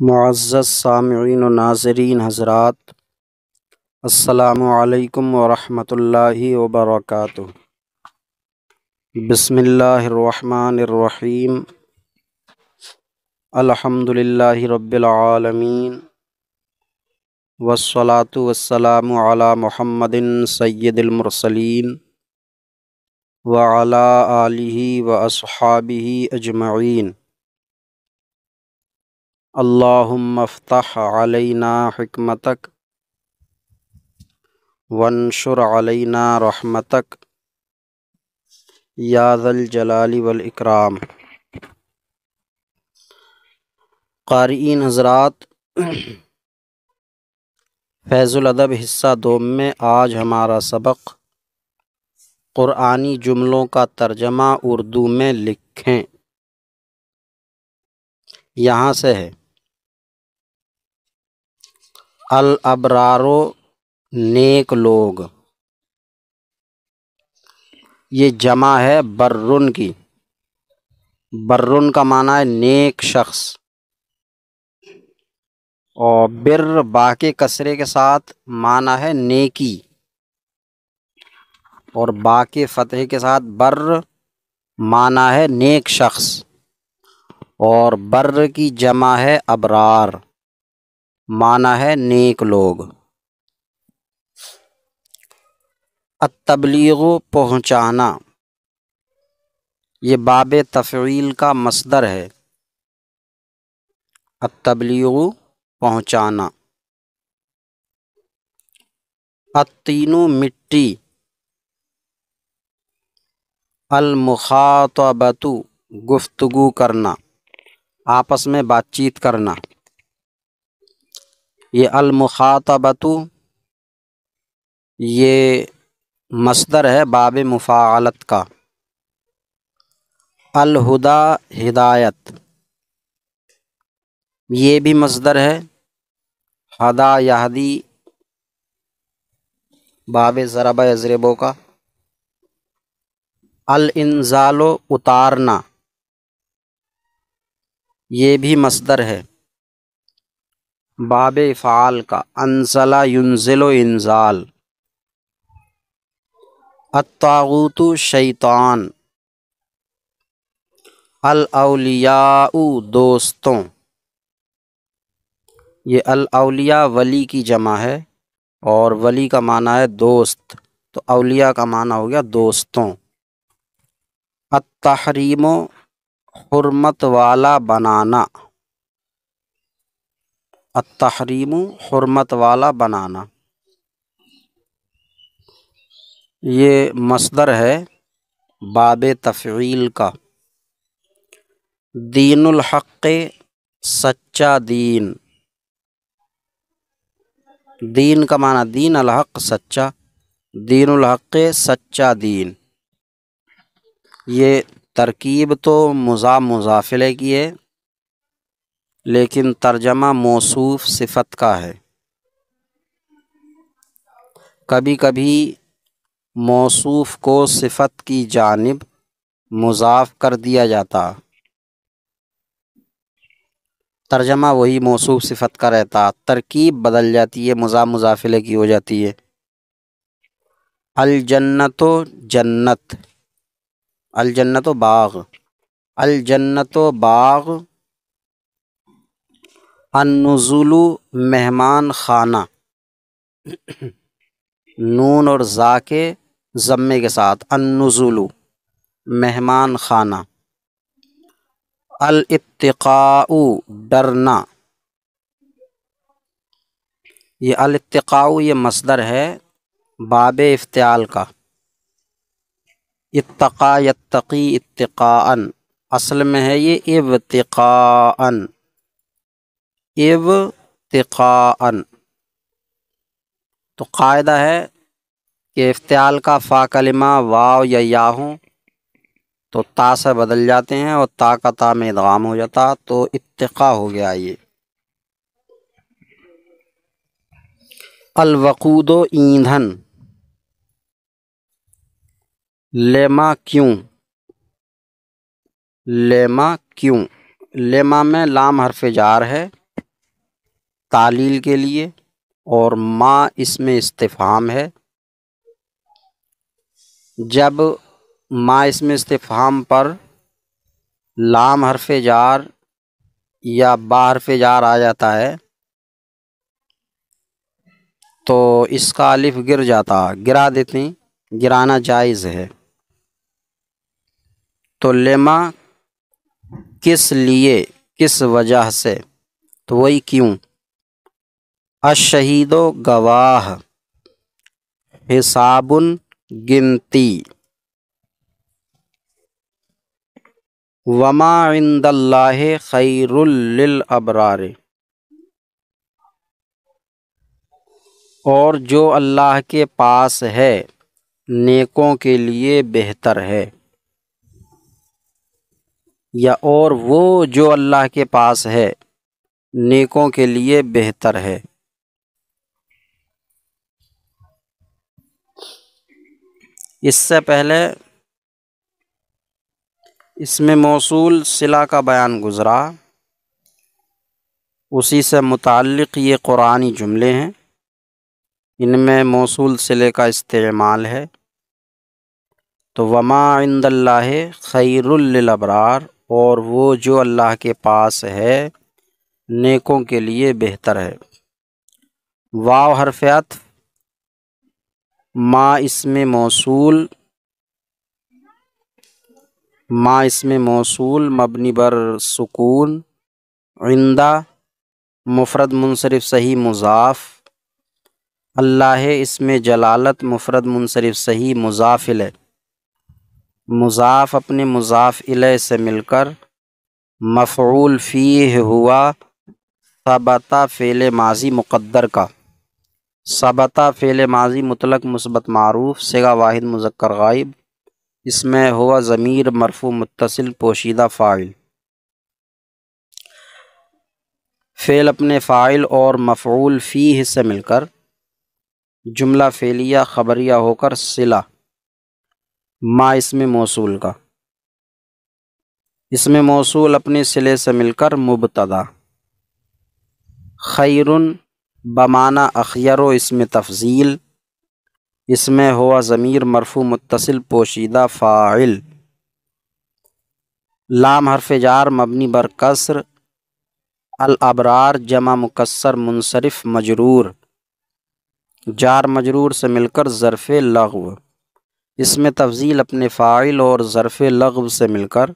معزز سامعین و ناظرین حضرات، السلام علیکم ورحمۃ اللہ وبرکاتہ۔ بسم اللہ الرحمن الرحیم، الحمد للہ رب العالمین، والصلاة والسلام علی محمد سید المرسلین وعلی آلہ واصحابہ اجمعین۔ اللہم افتح علینا حکمتک وانشر علینا رحمتک یا ذا الجلال والاکرام۔ قارئین حضرات، فیض الادب حصہ دوم میں آج ہمارا سبق قرآنی جملوں کا ترجمہ اردو میں لکھیں یہاں سے ہے۔ الابرارو نیک لوگ، یہ جمع ہے برن کی۔ برن کا معنی ہے نیک شخص، اور بر با کے کسرے کے ساتھ معنی ہے نیکی، اور با کے فتح کے ساتھ بر معنی ہے نیک شخص، اور بر کی جمع ہے ابرار، معنی ہے نیک لوگ۔ التبلیغ پہنچانا، یہ باب تفعیل کا مصدر ہے۔ التبلیغ پہنچانا۔ الطین مٹی، المخاطبۃ گفتگو کرنا، آپس میں بات چیت کرنا۔ یہ المخاطبۃ یہ مصدر ہے باب مفاعلت کا۔ الہدی ہدایت، یہ بھی مصدر ہے ہدا یہدی باب ضرب یضرب کا۔ الانزال اتارنا، یہ بھی مصدر ہے باب افعال کا۔ انزل ینزل انزال۔ الطاغوت شیطان۔ الاولیاء دوستوں، یہ الاولیاء ولی کی جمع ہے، اور ولی کا معنی ہے دوست، تو اولیاء کا معنی ہو گیا دوستوں۔ التحریم حرمت والا بنانا۔ التحریم حرمت والا بنانا، یہ مصدر ہے باب تفعیل کا۔ دین الحق سچا دین، دین کا معنی دین، الحق سچا، دین الحق سچا دین۔ یہ ترکیب تو مضاف مضاف الیہ کی ہے، لیکن ترجمہ موصوف صفت کا ہے۔ کبھی کبھی موصوف کو صفت کی جانب مضاف کر دیا جاتا، ترجمہ وہی موصوف صفت کا رہتا، ترکیب بدل جاتی ہے، مضاف مضاف الیہ کی ہو جاتی ہے۔ الجنت جنت، الجنت باغ، الجنت باغ۔ النزول مہمان خانہ، نون اور زا کے ضمے کے ساتھ، النزول مہمان خانہ۔ الاتقاء ڈرنا، یہ الاتقاء یہ مصدر ہے باب افتعال کا۔ اتقا یتقی اتقاء، اصل میں ہے یہ ابتقاء، ابتقاء۔ تو قاعدہ ہے کہ افتعال کا فا کلمہ واو یا یا ہوں تو تا سے بدل جاتے ہیں، اور تا کا تا میں ادغام ہو جاتا، تو اتقاء ہو گیا یہ۔ الوقود ایندھن، لیما کیوں، لیما کیوں، لیما میں لام حرف جار ہے، تعلیل کے لیے، اور ما اسم استفہام ہے۔ جب ما اسم استفہام پر لام حرف جار یا با حرف جار آ جاتا ہے تو اس کا الف گر جاتا، گرا دیتے ہیں، گرانا جائز ہے۔ تو لما کس لیے، کس وجہ سے، تو وہی کیوں۔ الشہید و گواہ، حساب گنتی، وما عند اللہ خیر للابرار، اور جو اللہ کے پاس ہے نیکوں کے لیے بہتر ہے، یا اور وہ جو اللہ کے پاس ہے نیکوں کے لیے بہتر ہے۔ اس سے پہلے اسم موصول صلہ کا بیان گزرا، اسی سے متعلق یہ قرآنی جملے ہیں، ان میں موصول صلے کا استعمال ہے۔ تو وما عند اللہ خیر للابرار، اور وہ جو اللہ کے پاس ہے نیکوں کے لیے بہتر ہے۔ واو حرف عطف، ما اسم موصول، ما اسم موصول مبنی بر سکون، عندہ مفرد منصرف صحیح مضاف، اللہ اسم جلالت مفرد منصرف صحیح مضاف الیہ، مضاف اپنے مضاف الیہ سے مل کر مفعول فیہ ہوا ثبت فعل ماضی مقدر کا۔ ثبت فعل ماضی مطلق مثبت معروف صیغہ واحد مذکر غائب، اس میں ہوا ضمیر مرفوع متصل پوشیدہ فاعل، فعل اپنے فاعل اور مفعول فیہ سے مل کر جملہ فعلیہ خبریہ ہو کر صلہ، ما اسم موصول کا، اسم موصول اپنے صلے سے مل کر مبتدا، خیرن بمعنی اخیر و اسم تفضیل، اس میں ہوا ضمیر مرفوع متصل پوشیدہ فاعل، لام حرف جار مبنی بر کسر، الابرار جمع مکسر منصرف مجرور، جار مجرور سے مل کر ظرف لغو، اس میں تفضیل اپنے فاعل اور ظرف لغو سے مل کر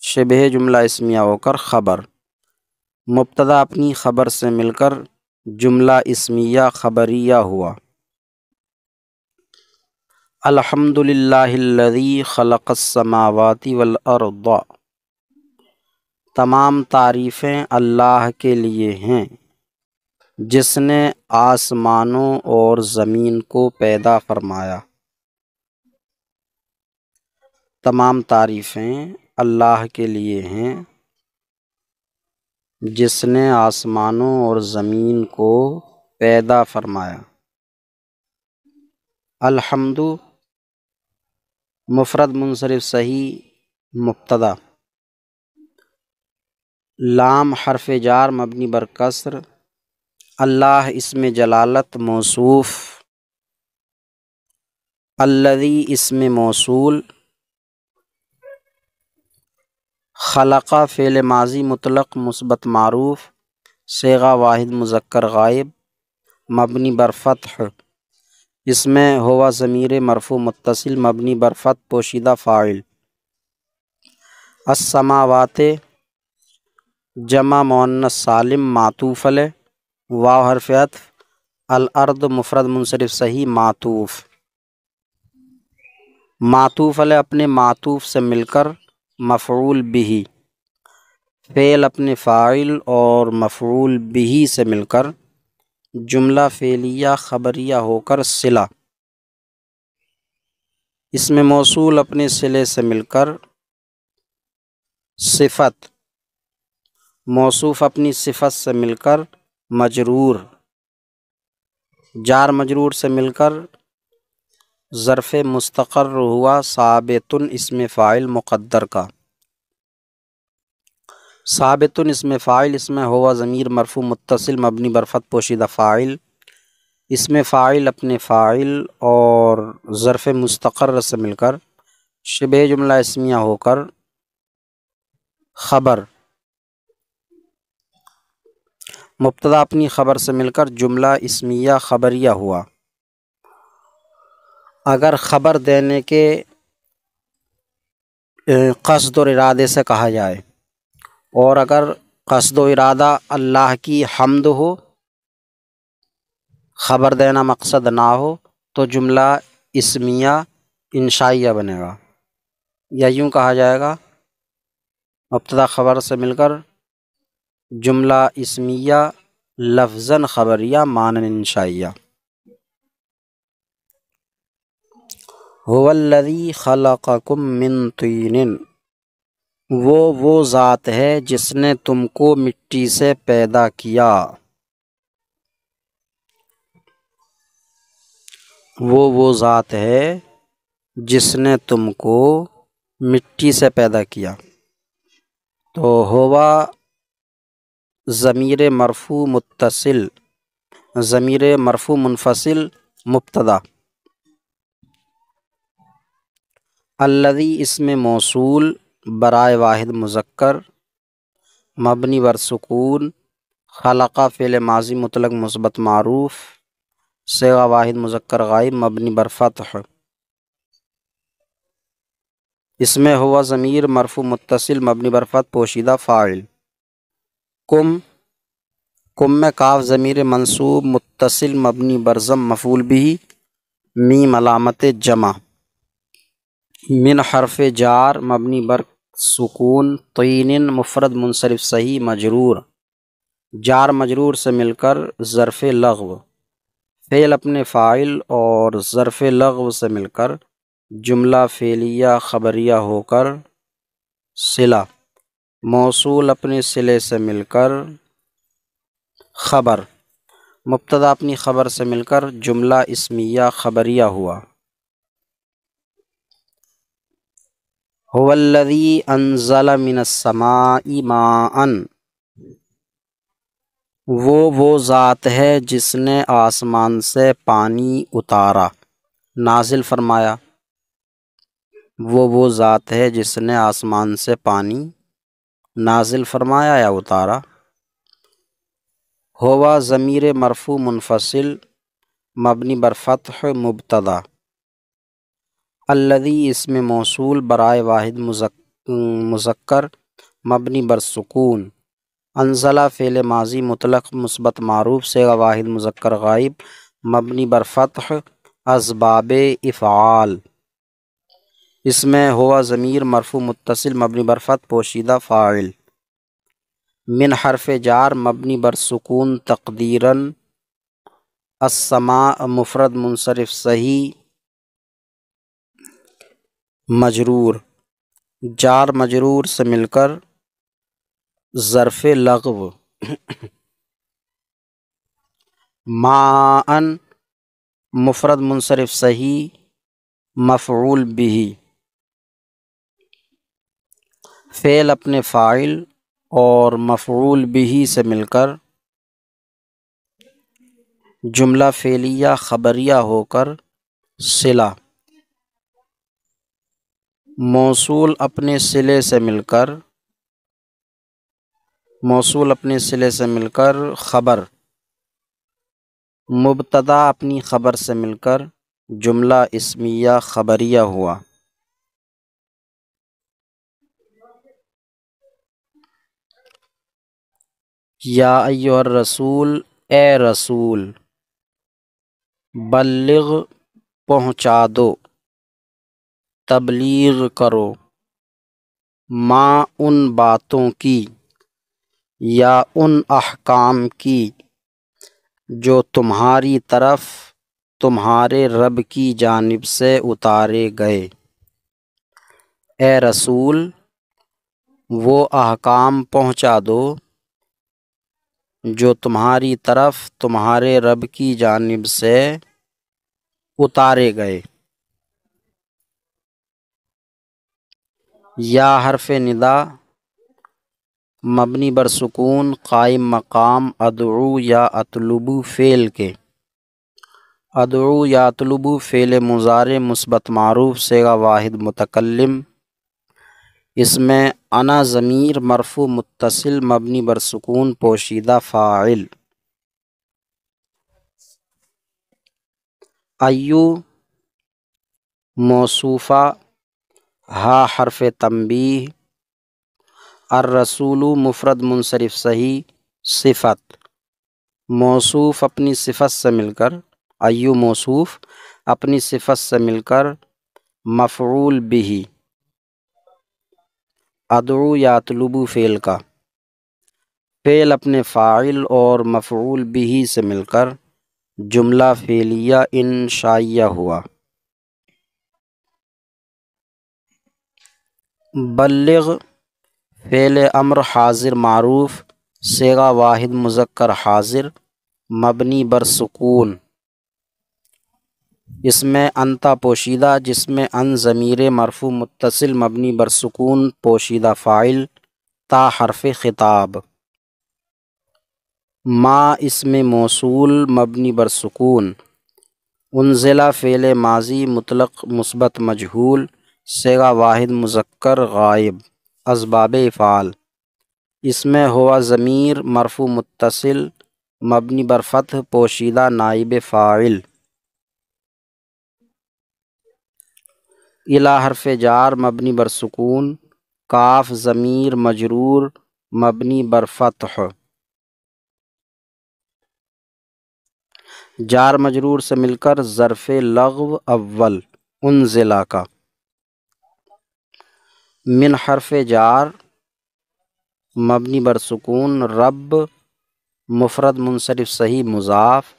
شبہ جملہ اسمیہ ہو کر خبر، مبتدا اپنی خبر سے مل کر جملہ اسمیہ خبریہ ہوا۔ الحمد للہ الذی خلق السماوات والارض، تمام تعریفیں اللہ کے لیے ہیں جس نے آسمانوں اور زمین کو پیدا فرمایا۔ تمام تعریفیں اللہ کے لیے ہیں جس نے آسمانوں اور زمین کو پیدا فرمایا۔ الحمد مفرد منصرف صحیح مبتدا، لام حرف جار مبنی بر کسر، اللہ اسم جلالت موصوف، الذی اسم موصول، خلق فعل ماضی مطلق مثبت معروف صیغہ واحد مذکر غائب مبنی بر فتح، اس میں ہوا ضمیر مرفوع متصل مبنی بر فتح پوشیدہ فاعل، السماوات جمع مؤنث سالم معطوف علیہ، واو حرف عطف، الارض مفرد منصرف صحیح معطوف، معطوف علیہ اپنے معطوف سے مل کر مفعول بہ، فعل اپنے فاعل اور مفعول بہ سے مل کر جملہ فعلیہ خبریہ ہو کر صلہ، اسم موصول اپنے صلے سے مل کر صفت، موصوف اپنی صفت سے مل کر مجرور، جار مجرور سے مل کر ظرف مستقر ہوا ثابت اسم فاعل مقدر کا۔ ثابتن اسم فاعل، اس میں ہوا ضمیر مرفوع متصل مبنی بر فتح پوشیدہ فاعل، اس میں فاعل اپنے فاعل اور ظرف مستقر سے مل کر شبہ جملہ اسمیہ ہو کر خبر، مبتدا اپنی خبر سے مل کر جملہ اسمیہ خبریہ ہوا۔ اگر خبر دینے کے قصد اور ارادے سے کہا جائے، اور اگر قصد و ارادہ اللہ کی حمد ہو، خبر دینا مقصد نہ ہو، تو جملہ اسمیہ انشائیہ بنے گا، یا یوں کہا جائے گا مبتدا خبر سے مل کر جملہ اسمیہ لفظاً خبریہ معنی انشائیہ۔ هو الذی خلقکم من طین، وہ ذات ہے جس نے تم کو مٹی سے پیدا کیا، وہ ذات ہے جس نے تم کو مٹی سے پیدا کیا۔ تو ہوا ضمیر مرفوع متصل، ضمیر مرفوع منفصل مبتدا، الذی اسم موصول برائے واحد مذکر مبنی بر سکون، خلقہ فعل ماضی مطلق مثبت معروف، صیغہ واحد مذکر غائب مبنی بر فتح، اس میں ہوا ضمیر مرفوع متصل مبنی بر فتح پوشیدہ فاعل، کم میں کاف ضمیر منصوب متصل مبنی بر ضم مفعول بھی، میم علامت جمع، من حرف جار مبنی بر سکون، طین مفرد منصرف صحیح مجرور، جار مجرور سے مل کر ظرف لغو، فعل اپنے فاعل اور ظرف لغو سے مل کر جملہ فعلیہ خبریہ ہو کر صلہ، موصول اپنے صلے سے مل کر خبر، مبتدا اپنی خبر سے مل کر جملہ اسمیہ خبریہ ہوا۔ هو الذی انزل من السماء ماء، وہ ذات ہے جس نے آسمان سے پانی اتارا، نازل فرمایا، وہ ذات ہے جس نے آسمان سے پانی نازل فرمایا یا اتارا۔ ہوا ضمیر مرفوع منفصل مبنی بر فتح مبتدا، الذی اسم موصول برائے واحد مذکر مبنی بر سکون، انزلہ فعل ماضی مطلق مثبت معروف صیغہ واحد مذکر غائب مبنی بر فتح اسباب افعال، اس میں ہوا ضمیر مرفوع متصل مبنی بر فتح پوشیدہ فاعل، من حرف جار مبنی بر سکون تقدیراً السماء مفرد منصرف صحیح مجرور، جار مجرور سے مل کر ظرف لغو، ماء مفرد منصرف صحیح مفعول بھی، فعل اپنے فاعل اور مفعول بھی سے مل کر جملہ فعلیہ خبریہ ہو کر صلہ، موصول اپنے صلے سے مل کر خبر، مبتدا اپنی خبر سے مل کر جملہ اسمیہ خبریہ ہوا۔ یا ایھا الرسول، اے رسول، بلغ پہنچا دو، تبلیغ کرو، ما ان باتوں کی یا ان احکام کی جو تمہاری طرف تمہارے رب کی جانب سے اتارے گئے، اے رسول وہ احکام پہنچا دو جو تمہاری طرف تمہارے رب کی جانب سے اتارے گئے۔ یا حرف ندا مبنی بر سکون قائم مقام ادعو یا اطلبو فعل کے۔ ادعو یا اطلبو فعل مضارع مثبت معروف صیغہ واحد متکلم، اس میں انا ضمیر مرفوع متصل مبنی بر سکون پوشیدہ فاعل۔ ایو موصوفہ، ہا حرف تنبیہ، الرسول مفرد منصرف صحیح صفت، موصوف اپنی صفت سے مل کر، ایو موصوف اپنی صفت سے مل کر مفعول بہ، ادعو یا اطلبو فعل کا، فعل اپنے فاعل اور مفعول بہ سے مل کر جملہ فعلیہ انشائیہ ہوا۔ بلغ فعل امر حاضر معروف صیغہ واحد مذکر حاضر مبنی بر سکون، اس میں انتا پوشیدہ جس میں ان ضمیر مرفوع متصل مبنی بر سکون پوشیدہ فاعل تا حرف خطاب، ما اسم موصول مبنی بر سکون، انزلہ فعل ماضی مطلق مثبت مجہول صیغہ واحد مذکر غائب اسباب افعال، اس میں ہوا ضمیر مرفوع متصل مبنی بر فتح پوشیدہ نائب فاعل، الی حرف جار مبنی بر سکون، کاف ضمیر مجرور مبنی بر فتح، جار مجرور سے مل کر ظرف لغو اول انزلہ کا، من حرف جار مبنی بر سکون رب مفرد منصرف صحیح مضاف،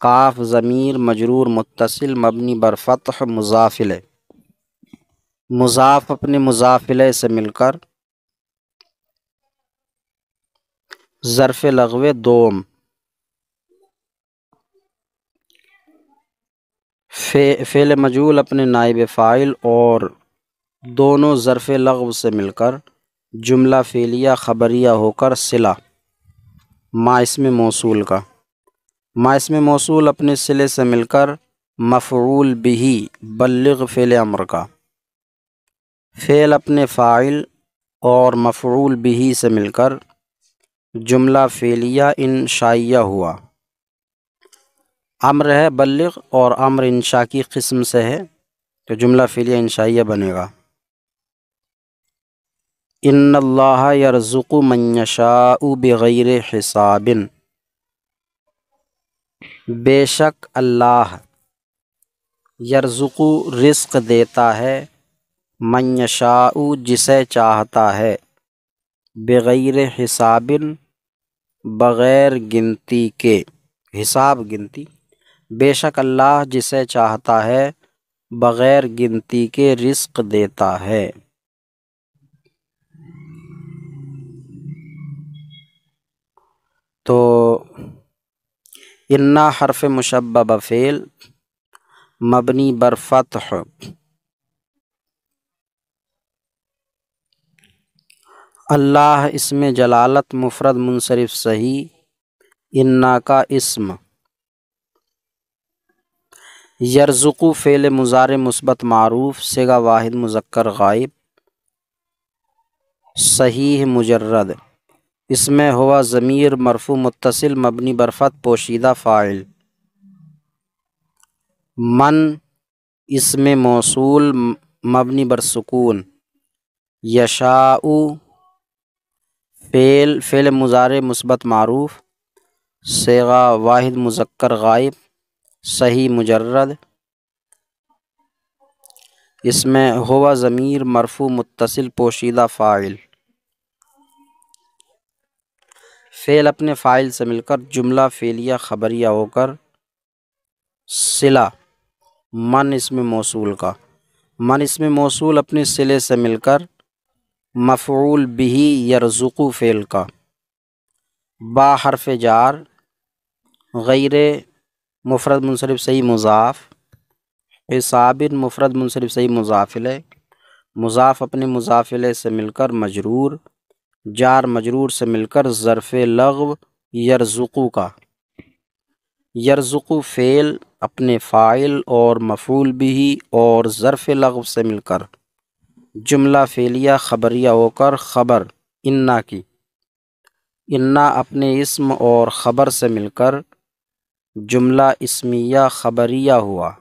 کاف ضمیر مجرور متصل مبنی بر فتح مضاف الیہ، مضاف اپنے مضاف الیہ سے مل کر ظرف لغو دوم، فعل مجہول اپنے نائب فاعل اور دونوں ظرف لغو سے مل کر جملہ فعلیہ خبریہ ہو کر صلہ، ما اسم موصول کا، ما اسم موصول اپنے صلے سے مل کر مفعول بہ بلغ فعل امر کا، فعل اپنے فاعل اور مفعول بہ سے مل کر جملہ فعلیہ انشائیہ ہوا، امر ہے بلغ اور امر انشاء کی قسم سے ہے تو جملہ فعلیہ انشائیہ بنے گا۔ ان اللہ یرزق من یشاء بغیر حساب، بے شک اللہ یرزق رزق دیتا ہے، من یشاء جسے چاہتا ہے، بغیر حساب بغیر گنتی کے، حساب گنتی، بے شک اللہ جسے چاہتا ہے بغیر گنتی کے رزق دیتا ہے۔ تو انا حرف مشبہ فعل مبنی بر فتح، اللہ اسم جلالت مفرد منصرف صحیح، انا کا اسم، یرزق فعل مضارع مثبت معروف صیغہ واحد مذکر غائب صحیح مجرد، اس میں ہوا ضمیر مرفوع متصل مبنی بر فتح پوشیدہ فاعل، من اسم موصول مبنی بر سکون، یشاء فعل مضارع مثبت معروف صیغہ واحد مذکر غائب صحیح مجرد، اس میں ہوا ضمیر مرفوع متصل پوشیدہ فاعل، فعل اپنے فاعل سے مل کر جملہ فعلیہ خبریہ ہو کر صلہ، من اسم موصول کا، من اسم موصول اپنے صلے سے مل کر مفعول بہ یرزق فعل کا، با حرف جار غیر مفرد منصرف صحیح مضاف، حساب مفرد منصرف صحیح مضاف الیہ، مضاف اپنے مضاف الیہ سے مل کر مجرور، جار مجرور سے مل کر ظرف لغو یرزقو کا۔ یرزقو فعل اپنے فاعل اور مفعول بھی اور ظرف لغو سے مل کر جملہ فعلیہ خبریہ ہو کر خبر انا کی۔ انا اپنے اسم اور خبر سے مل کر جملہ اسمیہ خبریہ ہوا۔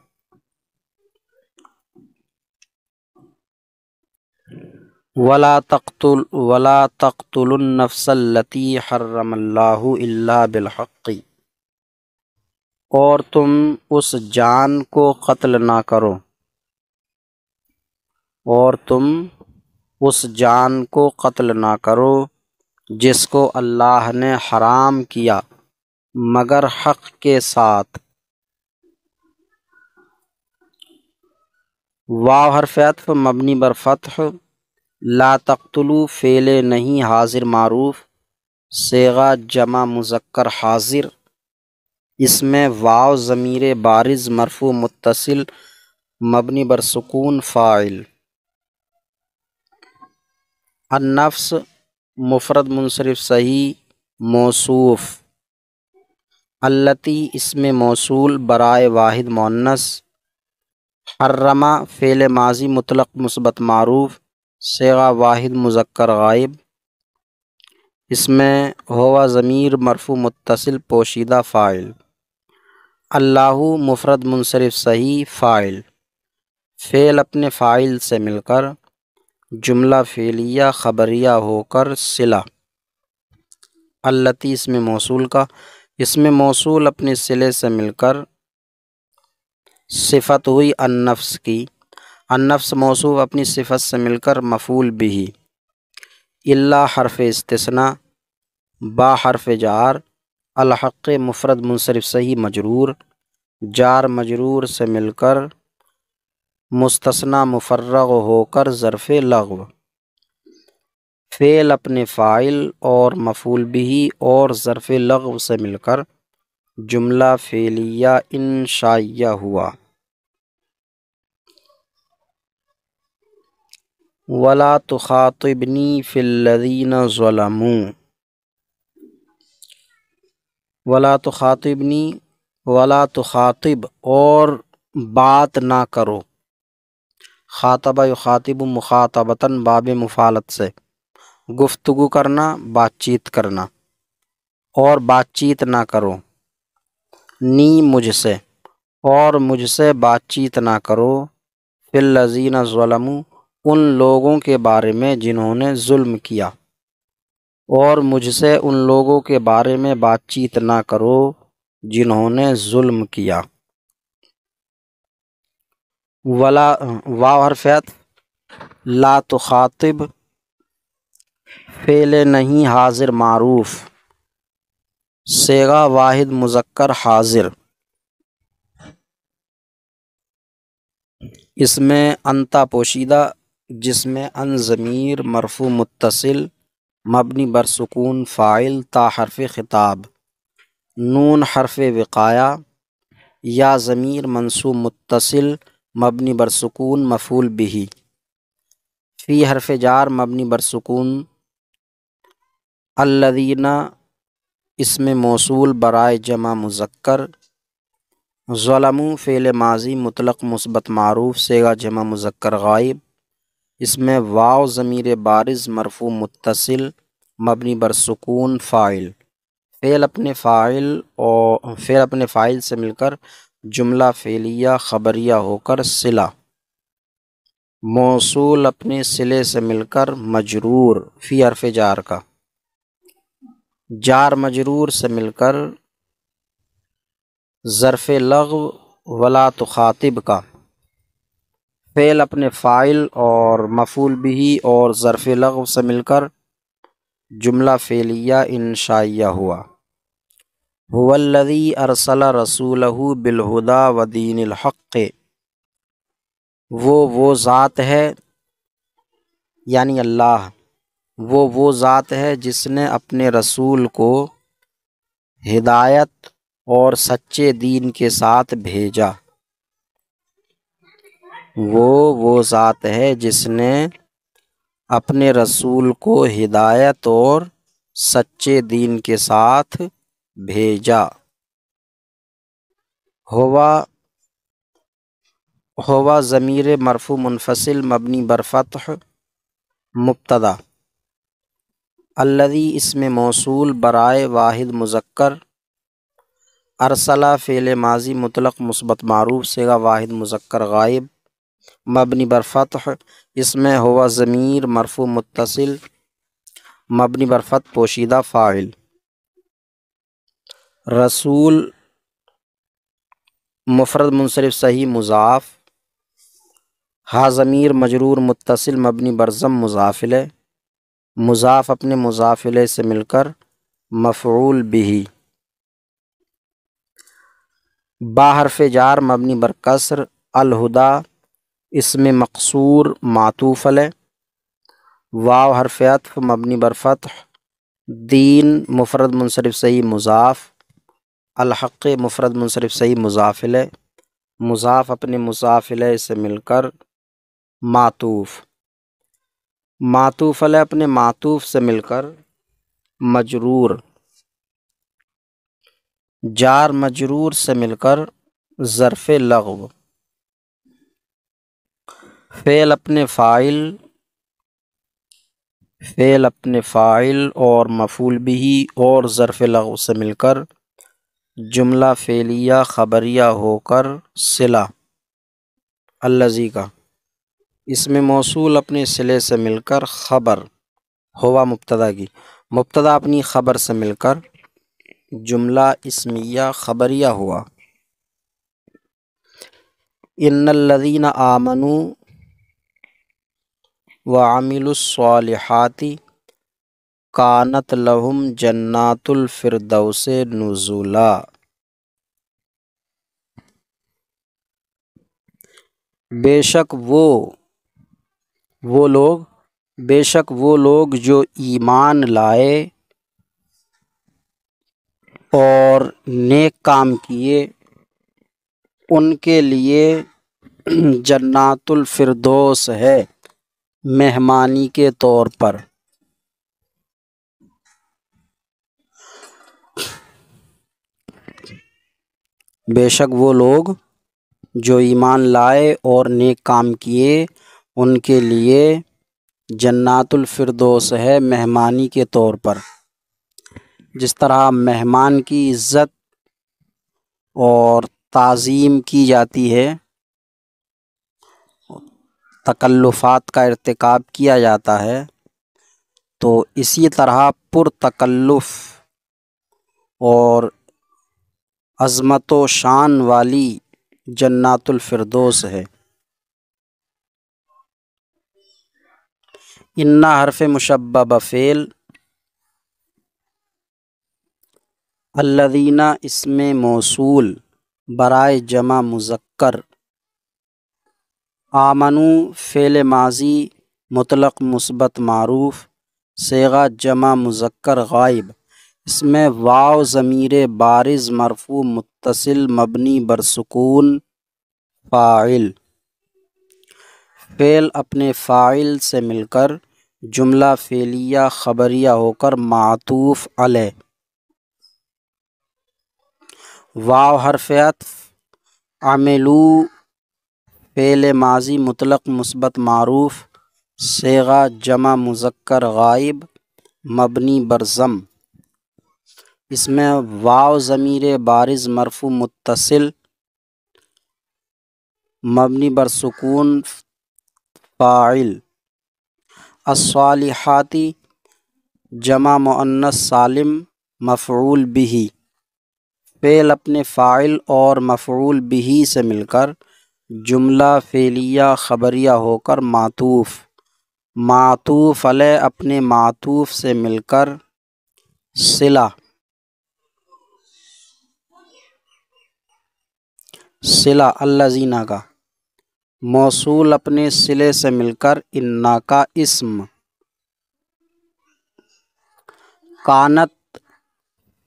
ولا تقتلوا النفس التي حرم اللہ الا بالحق، اور تم اس جان کو قتل نہ کرو، اور تم اس جان کو قتل نہ کرو جس کو اللہ نے حرام کیا مگر حق کے ساتھ۔ واو حرف عطف مبنی بر فتح، لا تقتلوا فعل نہیں حاضر معروف، صیغہ جمع مذکر حاضر، اس میں واو ضمیر بارز مرفوع متصل مبنی بر سکون فاعل۔ النفس مفرد منصرف صحیح موصوف، التی اسم موصول برائے واحد مؤنث، حرمہ فعل ماضی مطلق مثبت معروف، صیغہ واحد مذکر غائب، اس میں ہوا ضمیر مرفوع متصل پوشیدہ فاعل۔ اللہ مفرد منصرف صحیح فاعل، فعل اپنے فاعل سے مل کر جملہ فعلیہ خبریہ ہو کر صلہ۔ التی اسم موصول کا، اسم موصول اپنے صلے سے مل کر صفت ہوئی النفس کی، النفس موصوف اپنی صفت سے مل کر مفعول بھی، الا حرف استثناء، با حرف جار، الحق مفرد منصرف صحیح مجرور، جار مجرور سے مل کر مستثنی مفرغ ہو کر ظرف لغو، فعل اپنے فاعل اور مفعول بھی اور ظرف لغو سے مل کر جملہ فعلیہ انشائیہ ہوا۔ ولا تخاطبنی فی الذین ظلموا، ولا تخاطبنی، ولا تخاطب اور بات نہ کرو، خاطبہ یخاطب مخاطبتاً باب مفعلت سے، گفتگو کرنا بات چیت کرنا، اور بات چیت نہ کرو، نی مجھ سے، اور مجھ سے بات چیت نہ کرو، فی الذین ظلموا ان لوگوں کے بارے میں جنہوں نے ظلم کیا، اور مجھ سے ان لوگوں کے بارے میں بات چیت نہ کرو جنہوں نے ظلم کیا۔ ولا واو حرف عطف، لا تخاطب فعل نہیں حاضر معروف، صیغہ واحد مذکر حاضر، اس میں انتا پوشیدہ جس میں ان ضمیر مرفوع متصل مبنی بر سکون فاعل، تا حرف خطاب، نون حرف وقایہ، یا ضمیر منصوب متصل مبنی بر سکون مفعول بھی، فی حرف جار مبنی بر سکون، الذین اسم موصول برائے جمع مذکر، ظلموا فعل ماضی مطلق مثبت معروف، صیغہ جمع مذکر غائب، اس میں واو ضمیر بارز مرفوع متصل مبنی بر سکون فاعل، فعل اپنے فاعل سے مل کر جملہ فعلیہ خبریہ ہو کر صلہ، موصول اپنے صلے سے مل کر مجرور، فی حرف جار کا، جار مجرور سے مل کر ظرف لغو ولا تخاطب کا، فعل اپنے فاعل اور مفعول بھی اور ظرف لغو سے مل کر جملہ فعلیہ انشائیہ ہوا۔ هو الذی ارسل رسولہ بالہدی ودین الحق، وہ ذات ہے یعنی اللہ، وہ ذات ہے جس نے اپنے رسول کو ہدایت اور سچے دین کے ساتھ بھیجا، وہ ذات ہے جس نے اپنے رسول کو ہدایت اور سچے دین کے ساتھ بھیجا۔ ہوا ضمیر مرفوع منفصل مبنی بر فتح مبتدا، الذی اسم موصول برائے واحد مذکر، ارسلہ فعل ماضی مطلق مثبت معروف صیغہ واحد مذکر غائب مبنی بر فتح، اس میں ہوا ضمیر مرفوع متصل مبنی بر فتح پوشیدہ فاعل، رسول مفرد منصرف صحیح مضاف، ہا ضمیر مجرور متصل مبنی بر ضم مضاف الیہ، مضاف اپنے مضاف الیہ سے مل کر مفعول بہ، با حرف جار مبنی بر کسر، الہدیٰ اسم مقصور معطوف علیہ، واو حرف عطف مبنی بر فتح، دین مفرد منصرف صحیح مضاف، الحق مفرد منصرف صحیح مضاف الیہ، مضاف اپنے مضاف الیہ سے مل کر معطوف، معطوف علیہ اپنے معطوف سے مل کر مجرور، جار مجرور سے مل کر ظرف لغو، فعل اپنے فاعل اور مفعول بہ اور ظرف لغو سے مل کر جملہ فعلیہ خبریہ ہو کر صلہ، الذی کا اسم موصول اپنے صلے سے مل کر خبر، ہوا مبتدا کی مبتدا اپنی خبر سے مل کر جملہ اسمیہ خبریہ ہوا، ان الذین آمنوا وعملوا الصالحات کانت لہم جنات الفردوس نزلا، بے شک وہ لوگ جو ایمان لائے اور نیک کام کیے ان کے لیے جنات الفردوس ہے مہمانی کے طور پر، بے شک وہ لوگ جو ایمان لائے اور نیک کام کیے ان کے لیے جنات الفردوس ہے مہمانی کے طور پر، جس طرح مہمان کی عزت اور تعظیم کی جاتی ہے، تکلفات کا ارتکاب کیا جاتا ہے، تو اسی طرح پرتکلف اور عظمت و شان والی جنات الفردوس ہے۔ ان حرف مشبہ بفعل، الذین اسم موصول برائے جمع مذکر، آمنو فعل ماضی مطلق مثبت معروف صیغہ جمع مذکر غائب، اس میں واو ضمیر بارز مرفوع متصل مبنی بر سکون فاعل، فعل اپنے فاعل سے مل کر جملہ فعلیہ خبریہ ہو کر معطوف علیہ، واو حرف عطف، عملوا فعل ماضی مطلق مثبت معروف صیغہ جمع مذکر غائب مبنی بر ضم، اس میں واو ضمیر بارز مرفوع متصل مبنی بر سکون فاعل، الصالحات جمع مؤنث سالم مفعول بہ، فعل اپنے فاعل اور مفعول بہ سے مل کر جملہ فعلیہ خبریہ ہو کر معطوف علیہ اپنے معطوف سے مل کر صلہ الذین کا موصول اپنے صلے سے مل کر انا کا اسم، کانت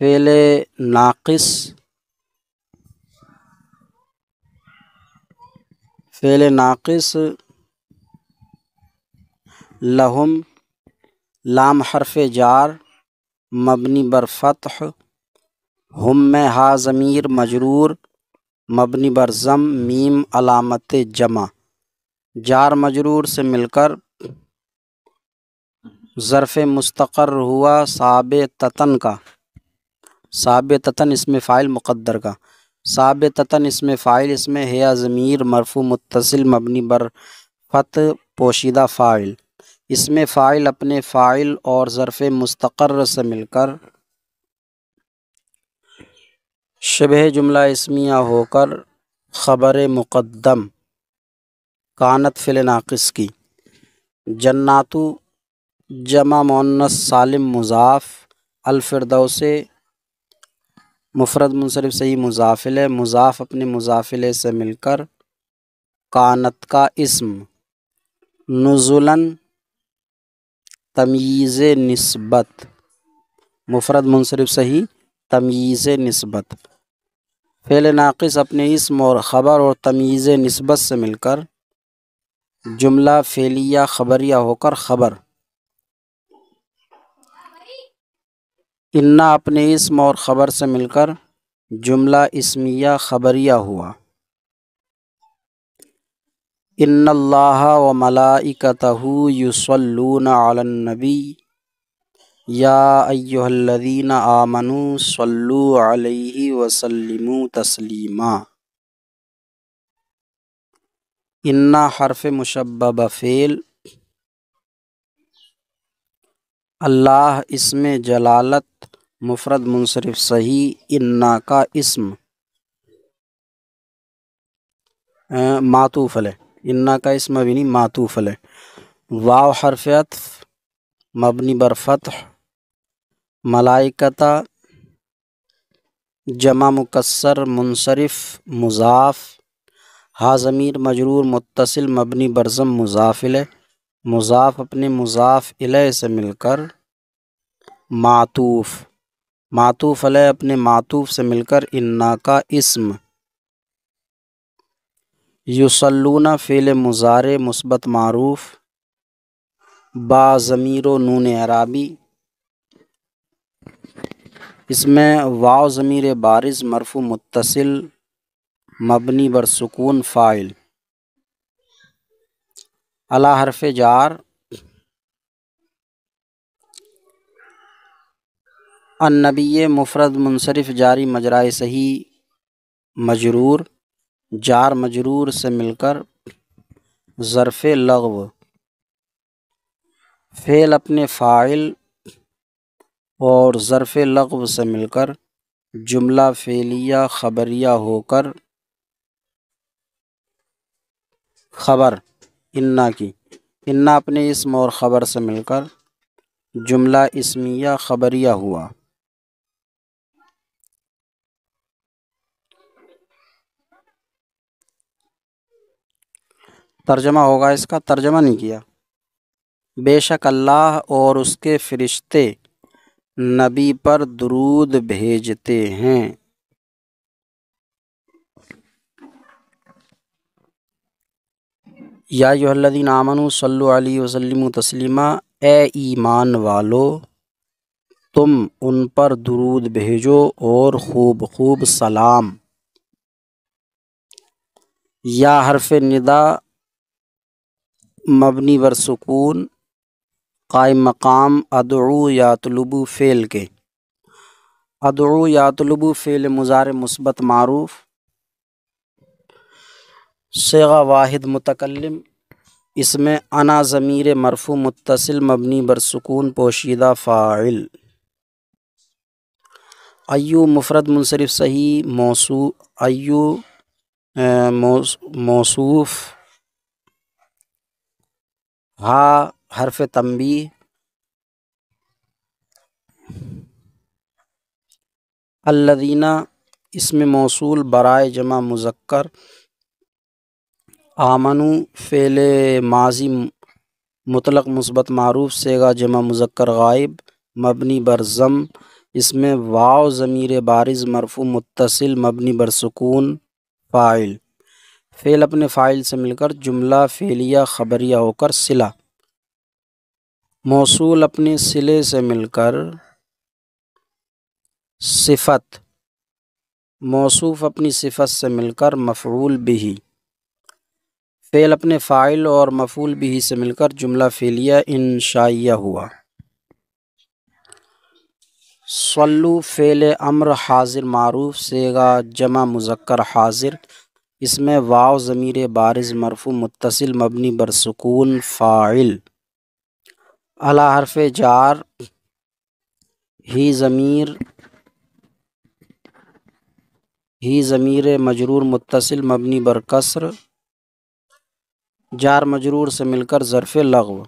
فعل ناقص لہم لام حرف جار مبنی بر فتح، ہم میں ہا ضمیر مجرور مبنی بر ضم، میم علامت جمع، جار مجرور سے مل کر ظرف مستقر ہوا ثابتتن کا، ثابتتن اسم فاعل مقدر کا، ثابتتن اسم فاعل، اس میں ہے ضمیر مرفوع متصل مبنی بر فتح پوشیدہ فاعل، اس میں فاعل اپنے فاعل اور ظرف مستقر سے مل کر شبہ جملہ اسمیہ ہو کر خبر مقدم کانت فعل ناقص کی، جناتو جمع مؤنث سالم مضاف، الفردوس مفرد منصرف صحیح مضاف الیہ، مضاف اپنے مضاف الیہ سے مل کر کانت کا اسم، نزلاً تمییز نسبت، مفرد منصرف صحیح تمییز نسبت، فعل ناقص اپنے اسم اور خبر اور تمییز نسبت سے مل کر جملہ فعلیہ خبریہ ہو کر خبر، انا اپنے اسم اور خبر سے مل کر جملہ اسمیہ خبریہ ہوا، ان اللہ و ملائکتہ یصلون علی النبی یا ایھا الذین آمنوا صلوا علیہ وسلموا تسلیما، انا حرف مشبہ فعل، اللہ اسم جلالت مفرد منصرف صحیح انا کا اسم معطوف علیہ، انا کا اسم بھی نہیں معطوف علیہ، واو حرف عطف مبنی بر فتح، ملائکتا جمع مکسر منصرف مضاف، ہا ضمیر مجرور متصل مبنی بر ضم مضاف الیہ، مضاف اپنے مضاف الیہ سے مل کر معطوف، معطوف علیہ اپنے معطوف سے مل کر انا کا اسم، یصلون فعل مضارع مثبت معروف با ضمیر و نون اعرابی، اس میں واو ضمیر بارز مرفوع متصل مبنی بر سکون فاعل، علی حرف جار، النبی مفرد منصرف جاری مجرائے صحیح مجرور، جار مجرور سے مل کر ظرف لغو، فعل اپنے فاعل اور ظرف لغو سے مل کر جملہ فعلیہ خبریہ ہو کر خبر انا کی، انا اپنے اسم اور خبر سے مل کر جملہ اسمیہ خبریہ ہوا، ترجمہ ہوگا اس کا، ترجمہ نہیں کیا، بے شک اللہ اور اس کے فرشتے نبی پر درود بھیجتے ہیں، یا ایھا الذین آمنوا صلوا علیہ وسلموا تسلیما، اے ایمان والو تم ان پر درود بھیجو اور خوب خوب سلام، یا حرف ندا مبنی بر سکون قائم مقام ادعو یطلبو فعل کے، ادعو یطلبو فعل مضارع مثبت معروف صیغہ واحد متکلم، اس میں انا ضمیر مرفوع متصل مبنی بر سکون پوشیدہ فاعل، ایو مفرد منصرف صحیح موصوف، ایو موصوف، ہا حرف تنبیہ، الذین اسم موصول برائے جمع مذکر، آمنو فعل ماضی مطلق مثبت معروف صیغہ جمع مذکر غائب مبنی بر ضم، اس میں واو ضمیر بارز مرفوع متصل مبنی بر سکون فاعل، فعل اپنے فاعل سے مل کر جملہ فعلیہ خبریہ ہو کر صلہ، موصول اپنے صلے سے مل کر صفت، موصوف اپنی صفت سے مل کر مفعول بہ، فعل اپنے فاعل اور مفعول بہ سے مل کر جملہ فعلیہ انشائیہ ہوا۔ صلو فعل امر حاضر معروف صیغہ جمع مذکر حاضر، اس میں واو ضمیر بارز مرفوع متصل مبنی بر سکون فاعل، اعلی حرف جار، ہی ضمیر مجرور متصل مبنی بر کسر، جار مجرور سے مل کر ظرف لغو،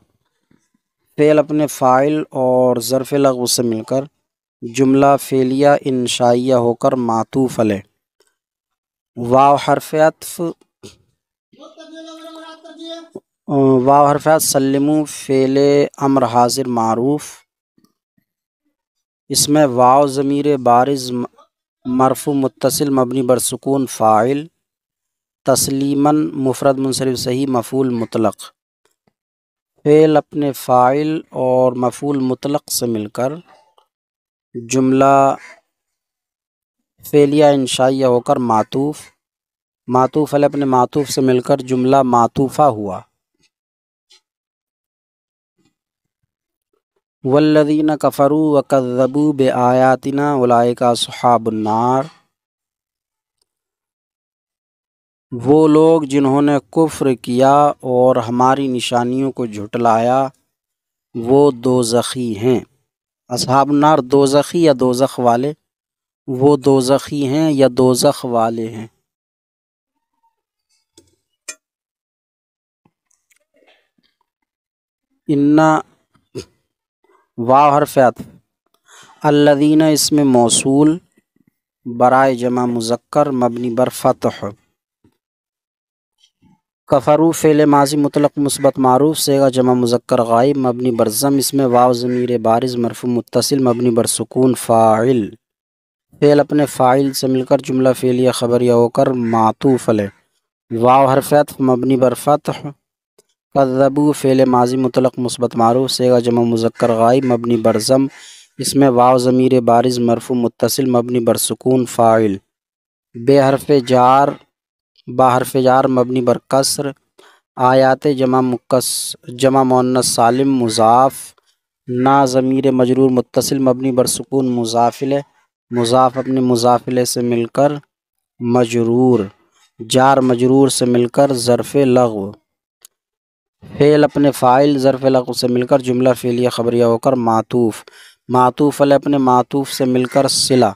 فعل اپنے فاعل اور ظرف لغو سے مل کر جملہ فعلیہ انشائیہ ہو کر معطوف علیہ، واو حرف عطف سلمو فعل امر حاضر معروف، اس میں واو ضمیر بارز مرفوع متصل مبنی بر سکون فاعل، تسلیماً مفرد منصرف صحیح مفعول مطلق، فعل اپنے فاعل اور مفعول مطلق سے مل کر جملہ فعلیہ انشائیہ ہو کر معطوف، معطوف علیہ اپنے معطوف سے مل کر جملہ معطوفہ ہوا۔ والذین کفروا وکذبوا بآیاتنا اولئک اصحاب النار، وہ لوگ جنہوں نے کفر کیا اور ہماری نشانیوں کو جھٹلایا وہ دوزخی ہیں۔ اصحاب النار دوزخی یا دوزخ والے، وہ دوزخی ہیں یا دوزخ والے ہیں۔ انا واو حرف عطف، الذین اسم موصول برائے جمع مذکر مبنی بر فتح، کفروا فعل ماضی مطلق مثبت معروف صیغہ جمع مذکر غائب مبنی بر ضم، اس میں واو ضمیر بارز مرفوع متصل مبنی بر سکون فاعل، فعل اپنے فاعل سے مل کر جملہ فعلیہ خبریہ ہو کر معطوف علیہ، واو حرف عطف مبنی بر فتح، کذبوا فعل ماضی مطلق مثبت معروف صیغہ جمع مذکر غائب مبنی بر ضم، اس میں واو ضمیر بارز مرفوع متصل مبنی بر سکون فاعل، با حرف جار مبنی بر کسر، آیات جمع مؤنث سالم مضاف، نا ضمیر مجرور متصل مبنی بر سکون مضاف الیہ، مضاف اپنے مضاف الیہ سے مل کر مجرور، جار مجرور سے مل کر ظرف لغو، فعل اپنے فاعل ظرف لغو سے مل کر جملہ فعلیہ خبریہ ہو کر معطوف، معطوف علیہ اپنے معطوف سے مل کر صلہ،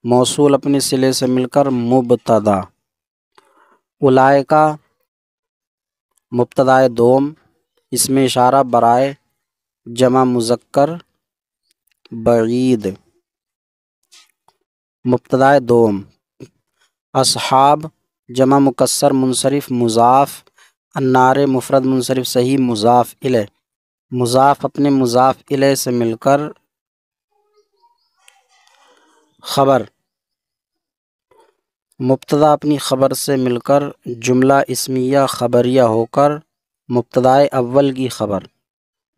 موصول اپنے صلے سے مل کر مبتدا، اولئکا مبتدا دوم، اس میں اشارہ برائے جمع مذکر بعید، مبتدا دوم، اصحاب جمع مکسر منصرف مضاف، النار مفرد منصرف صحیح مضاف الیہ، مضاف اپنے مضاف الیہ سے مل کر خبر، مبتدا اپنی خبر سے مل کر جملہ اسمیہ خبریہ ہو کر مبتدا اول کی خبر،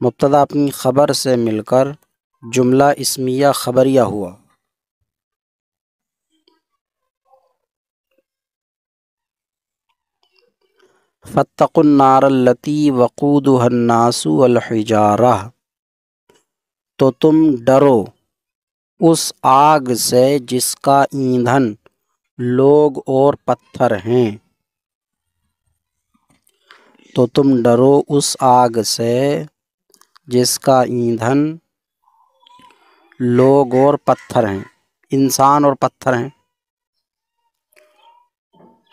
مبتدا اپنی خبر سے مل کر جملہ اسمیہ خبریہ ہوا۔ فاتقوا النار التی وقودها الناس والحجارہ، تو تم ڈرو اس آگ سے جس کا ایندھن لوگ اور پتھر ہیں، تو تم ڈرو اس آگ سے جس کا ایندھن لوگ اور پتھر ہیں، انسان اور پتھر ہیں۔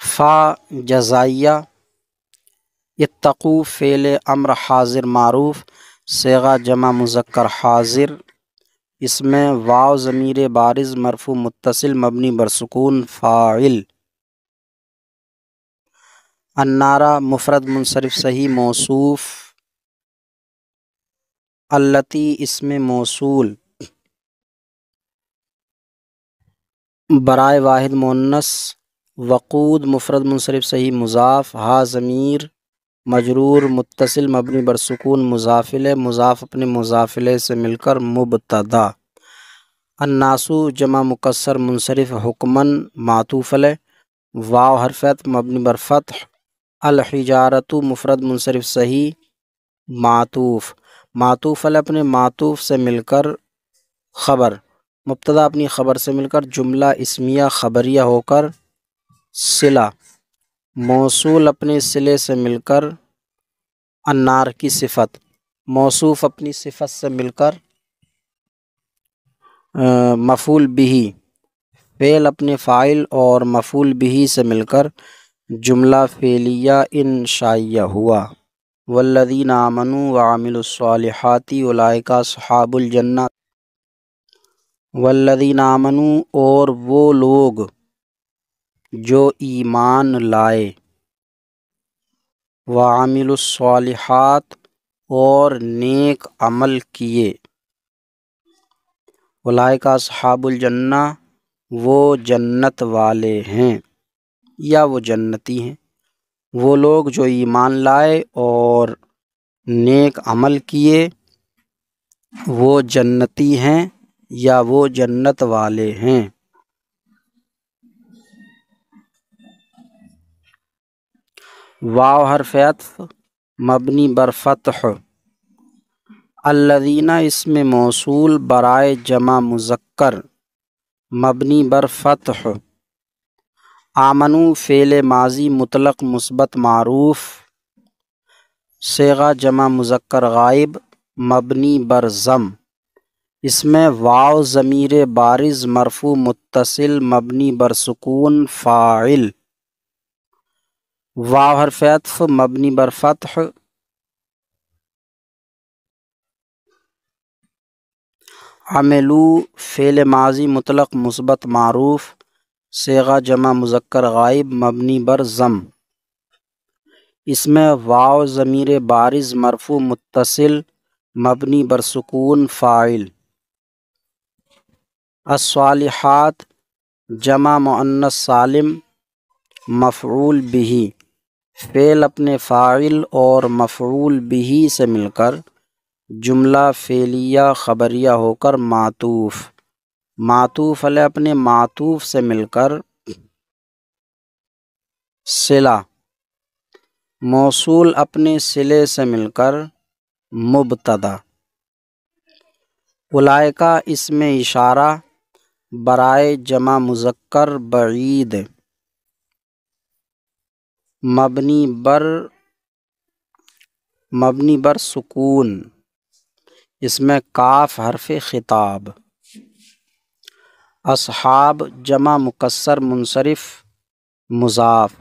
فا جزائیہ، اتقوا فعل امر حاضر معروف صیغہ جمع مذکر حاضر، اس میں واو ضمیر بارز مرفوع متصل مبنی بر سکون فاعل، النارا مفرد منصرف صحیح موصوف، التی اسم موصول برائے واحد مؤنث، وقود مفرد منصرف صحیح مضاف، ہا ضمیر مجرور متصل مبنی بر سکون مضاف الیہ مضاف اپنے مضاف الیہ سے مل کر مبتدا۔ الناسو جمع مکسر منصرف حکمن معطوف علیہ واو حرف عطف مبنی بر فتح۔ الحجارۃ مفرد منصرف صحیح معطوف، معطوف علیہ اپنے معطوف سے مل کر خبر، مبتدا اپنی خبر سے مل کر جملہ اسمیہ خبریہ ہو کر صلہ، موصول اپنے صلے سے مل کر النار کی صفت، موصوف اپنی صفت سے مل کر مفعول بہ، فعل اپنے فاعل اور مفعول بہ سے مل کر جملہ فعلیہ انشائیہ ہوا۔ والذین آمنوا وعملوا الصالحات اولئک اصحاب الجنہ، والذین آمنوا اور وہ لوگ جو ایمان لائے، وعملوا الصالحات اور نیک عمل کیے، اولئک اصحاب الجنہ وہ جنت والے ہیں یا وہ جنتی ہیں، وہ لوگ جو ایمان لائے اور نیک عمل کیے وہ جنتی ہیں یا وہ جنت والے ہیں۔ واو حرف عطف مبنی بر فتح، الذین اسم موصول برائے جمع مذکر مبنی بر فتح، آمنو فعل ماضی مطلق مثبت معروف، صیغہ جمع مذکر غائب مبنی بر ضم، اس میں واو ضمیر بارز مرفوع متصل مبنی بر سکون فاعل، واو حرف عطف مبنی بر فتح، عملو فعل ماضی مطلق مثبت معروف، صیغہ جمع مذکر غائب مبنی بر ضم، اس میں واو ضمیر بارز مرفوع متصل مبنی بر سکون فاعل، الصالحات جمع مؤنث سالم مفعول بہ، فعل اپنے فاعل اور مفعول بہ سے مل کر جملہ فعلیہ خبریہ ہو کر معطوف، معطوف علیہ اپنے معطوف سے مل کر صلہ، موصول اپنے صلے سے مل کر مبتدا۔ اولئکہ اسم اشارہ برائے جمع مذکر بعید مبنی بر سکون، اس میں کاف حرف خطاب، اصحاب جمع مکسر منصرف مضاف،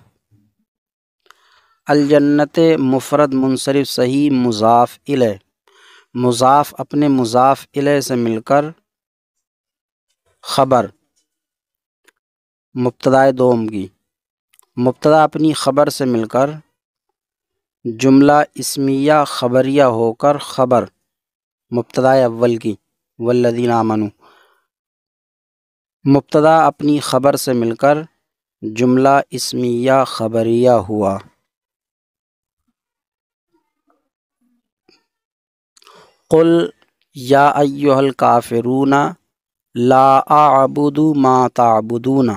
الجنت مفرد منصرف صحیح مضاف الیہ، مضاف اپنے مضاف الیہ سے مل کر خبر، مبتدائے دوم کی، مبتدا اپنی خبر سے مل کر جملہ اسمیہ خبریہ ہو کر خبر، مبتدائے اول کی والذین آمنوا، مبتدا اپنی خبر سے مل کر جملہ اسمیہ خبریہ ہوا۔ قل یا ایھا الکافرون لا اعبد ما تعبدون،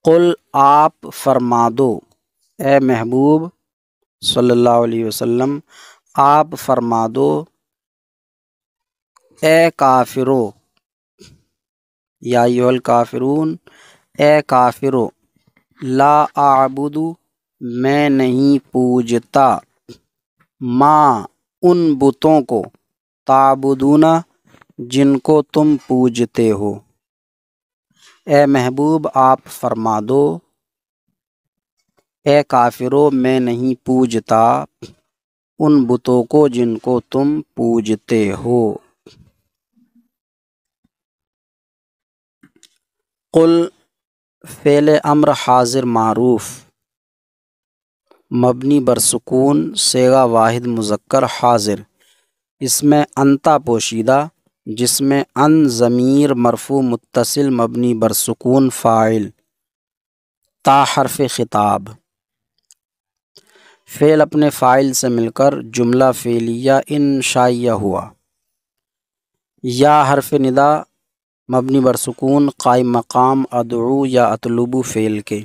قل آپ فرما دو اے محبوب صلی اللہ علیہ وسلم، آپ فرما دو اے کافرو، یا ایھا الکافرون اے کافرو، لا اعبد میں نہیں پوجتا، ما ان بتوں کو، تعبدون جن کو تم پوجتے ہو، اے محبوب آپ فرما دو اے کافرو میں نہیں پوجتا ان بتوں کو جن کو تم پوجتے ہو۔ قل فعل امر حاضر معروف مبنی بر سکون، صیغہ واحد مذکر حاضر، اس میں انتا پوشیدہ جس میں ان ضمیر مرفوع متصل مبنی بر سکون فاعل، تا حرف خطاب، فعل اپنے فاعل سے مل کر جملہ فعلیہ انشائیہ ہوا۔ یا حرف ندا مبنی بر سکون قائم مقام ادعو یا اطلبو فعل کے۔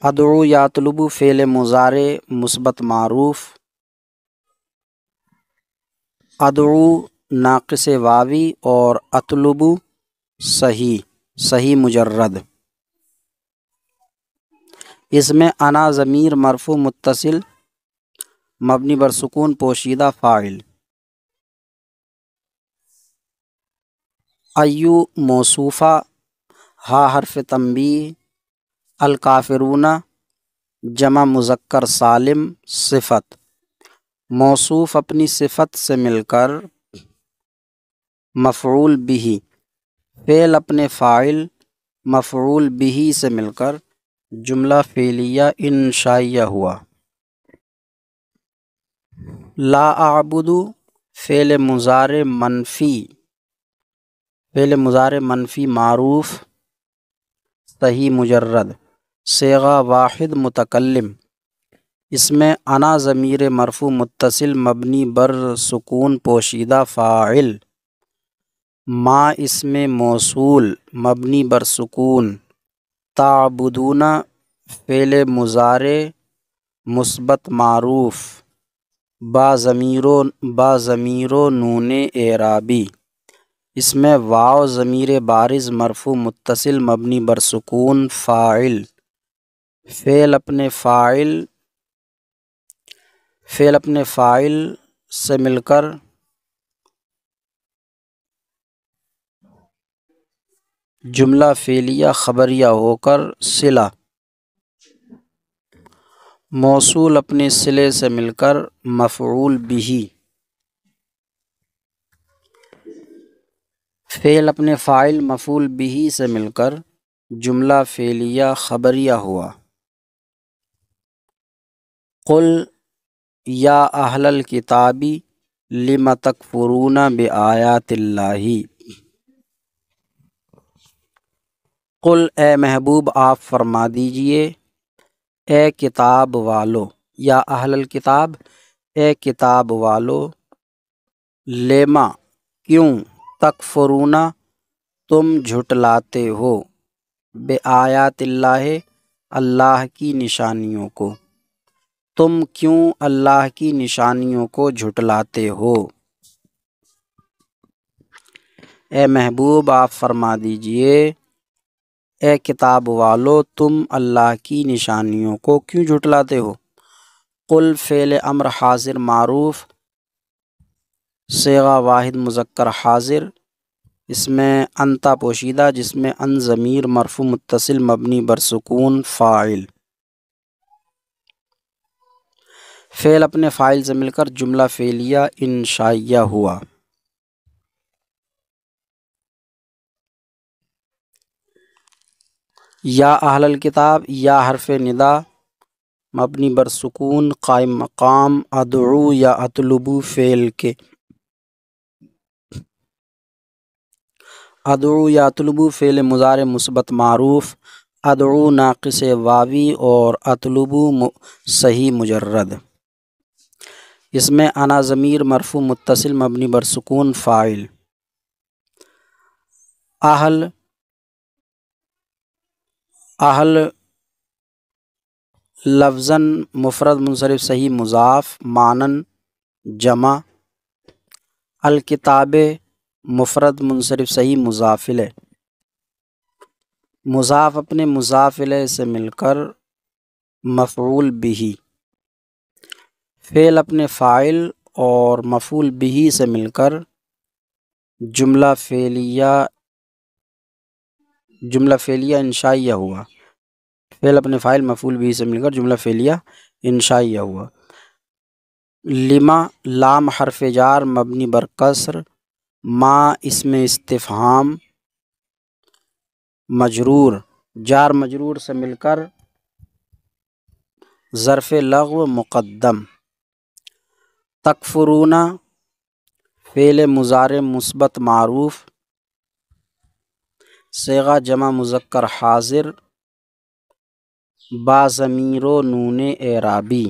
ادعو یا اطلبو فعل مضارع مثبت معروف، ادعو ناقص واوی اور اطلبو صحیح مجرد۔ اس میں انا ضمیر مرفوع متصل مبنی بر سکون پوشیدہ فاعل، ایو موصوفہ ہا حرف تنبیہ، الکافرون جمع مذکر سالم صفت۔ موصوف اپنی صفت سے مل کر مفعول بہ، فعل اپنے فاعل مفعول بہ سے مل کر جملہ فعلیہ انشائیہ ہوا۔ لا اعبد فعل مضارع منفی معروف صحیح مجرد، صیغہ واحد متکلم۔ اس میں انا ضمیر مرفوع متصل مبنی بر سکون پوشیدہ فاعل، ما اسم موصول مبنی بر سکون، تعبدون فعل مضارع مثبت معروف، با ضمیر و نون اعرابی۔ اس میں واو ضمیر بارز مرفوع متصل مبنی بر سکون فاعل، فعل اپنے فاعل سے مل کر جملہ فعلیہ خبریہ ہو کر صلہ، موصول اپنے صلے سے مل کر مفعول بہ، فعل اپنے فاعل مفعول بہ سے مل کر جملہ فعلیہ خبریہ ہوا۔ قل یا اہل الکتاب لم تکفرون بآیات اللہ، قل اے محبوب آپ فرما دیجئے، اے کتاب والو، یا اہل الکتاب اے کتاب والو، لما کیوں، تکفرون تم جھٹلاتے ہو، بآیات اللہ اللہ کی نشانیوں کو، تم کیوں اللہ کی نشانیوں کو جھٹلاتے ہو۔ اے محبوب آپ فرما دیجئے، اے کتاب والو تم اللہ کی نشانیوں کو کیوں جھٹلاتے ہو۔ قل فعل امر حاضر معروف، صیغہ واحد مذکر حاضر، اس میں انتا پوشیدہ جس میں ان ضمیر مرفوع متصل مبنی بر سکون فاعل، فعل اپنے فاعل سے مل کر جملہ فعلیہ انشائیہ ہوا۔ یا اہل الکتاب یا حرف ندا مبنی بر سکون قائم مقام ادعو یا اطلبو فعل کے۔ ادعو یا اطلبو فعل مضارع مثبت معروف، ادعو ناقص واوی اور اطلبو صحیح مجرد۔ اس میں انا ضمیر مرفوع متصل مبنی بر سکون فاعل، اہل لفظاً مفرد منصرف صحیح مضاف، معنن جمع، الکتاب مفرد منصرف صحیح مضاف الیہ، مضاف اپنے مضاف الیہ سے مل کر مفعول بہ، فعل اپنے فاعل اور مفعول بہ سے مل کر جملہ فعلیہ انشائیہ ہوا، فعل اپنے فاعل مفعول بہ سے مل کر جملہ فعلیہ انشائیہ ہوا۔ لما لام حرف جار مبنی بر کسر، ما اسم استفہام مجرور، جار مجرور سے مل کر ظرف لغو مقدم، تکفرون فعل مضارع مثبت معروف، صیغہ جمع مذکر حاضر، با ضمیر و نون اعرابی۔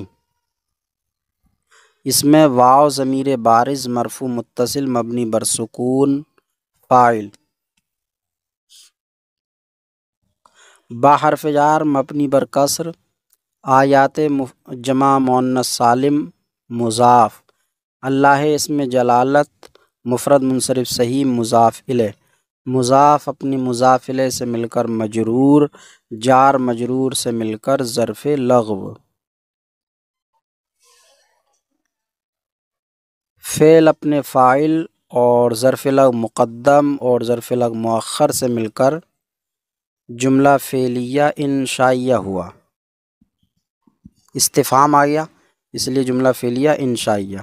اس میں واو ضمیر بارز مرفوع متصل مبنی بر سکون فاعل، با حرف جار مبنی بر کسر، آیات جمع مؤنث سالم مضاف، اللہ اسم جلالت مفرد منصرف صحیح مضاف الیہ، مضاف اپنی مضاف الیہ سے مل کر مجرور، جار مجرور سے مل کر ظرف لغو، فعل اپنے فاعل اور ظرف لغو مقدم اور ظرف لغو مؤخر سے مل کر جملہ فعلیہ انشائیہ ہوا، استفہام آ گیا اس لیے جملہ فعلیہ انشائیہ۔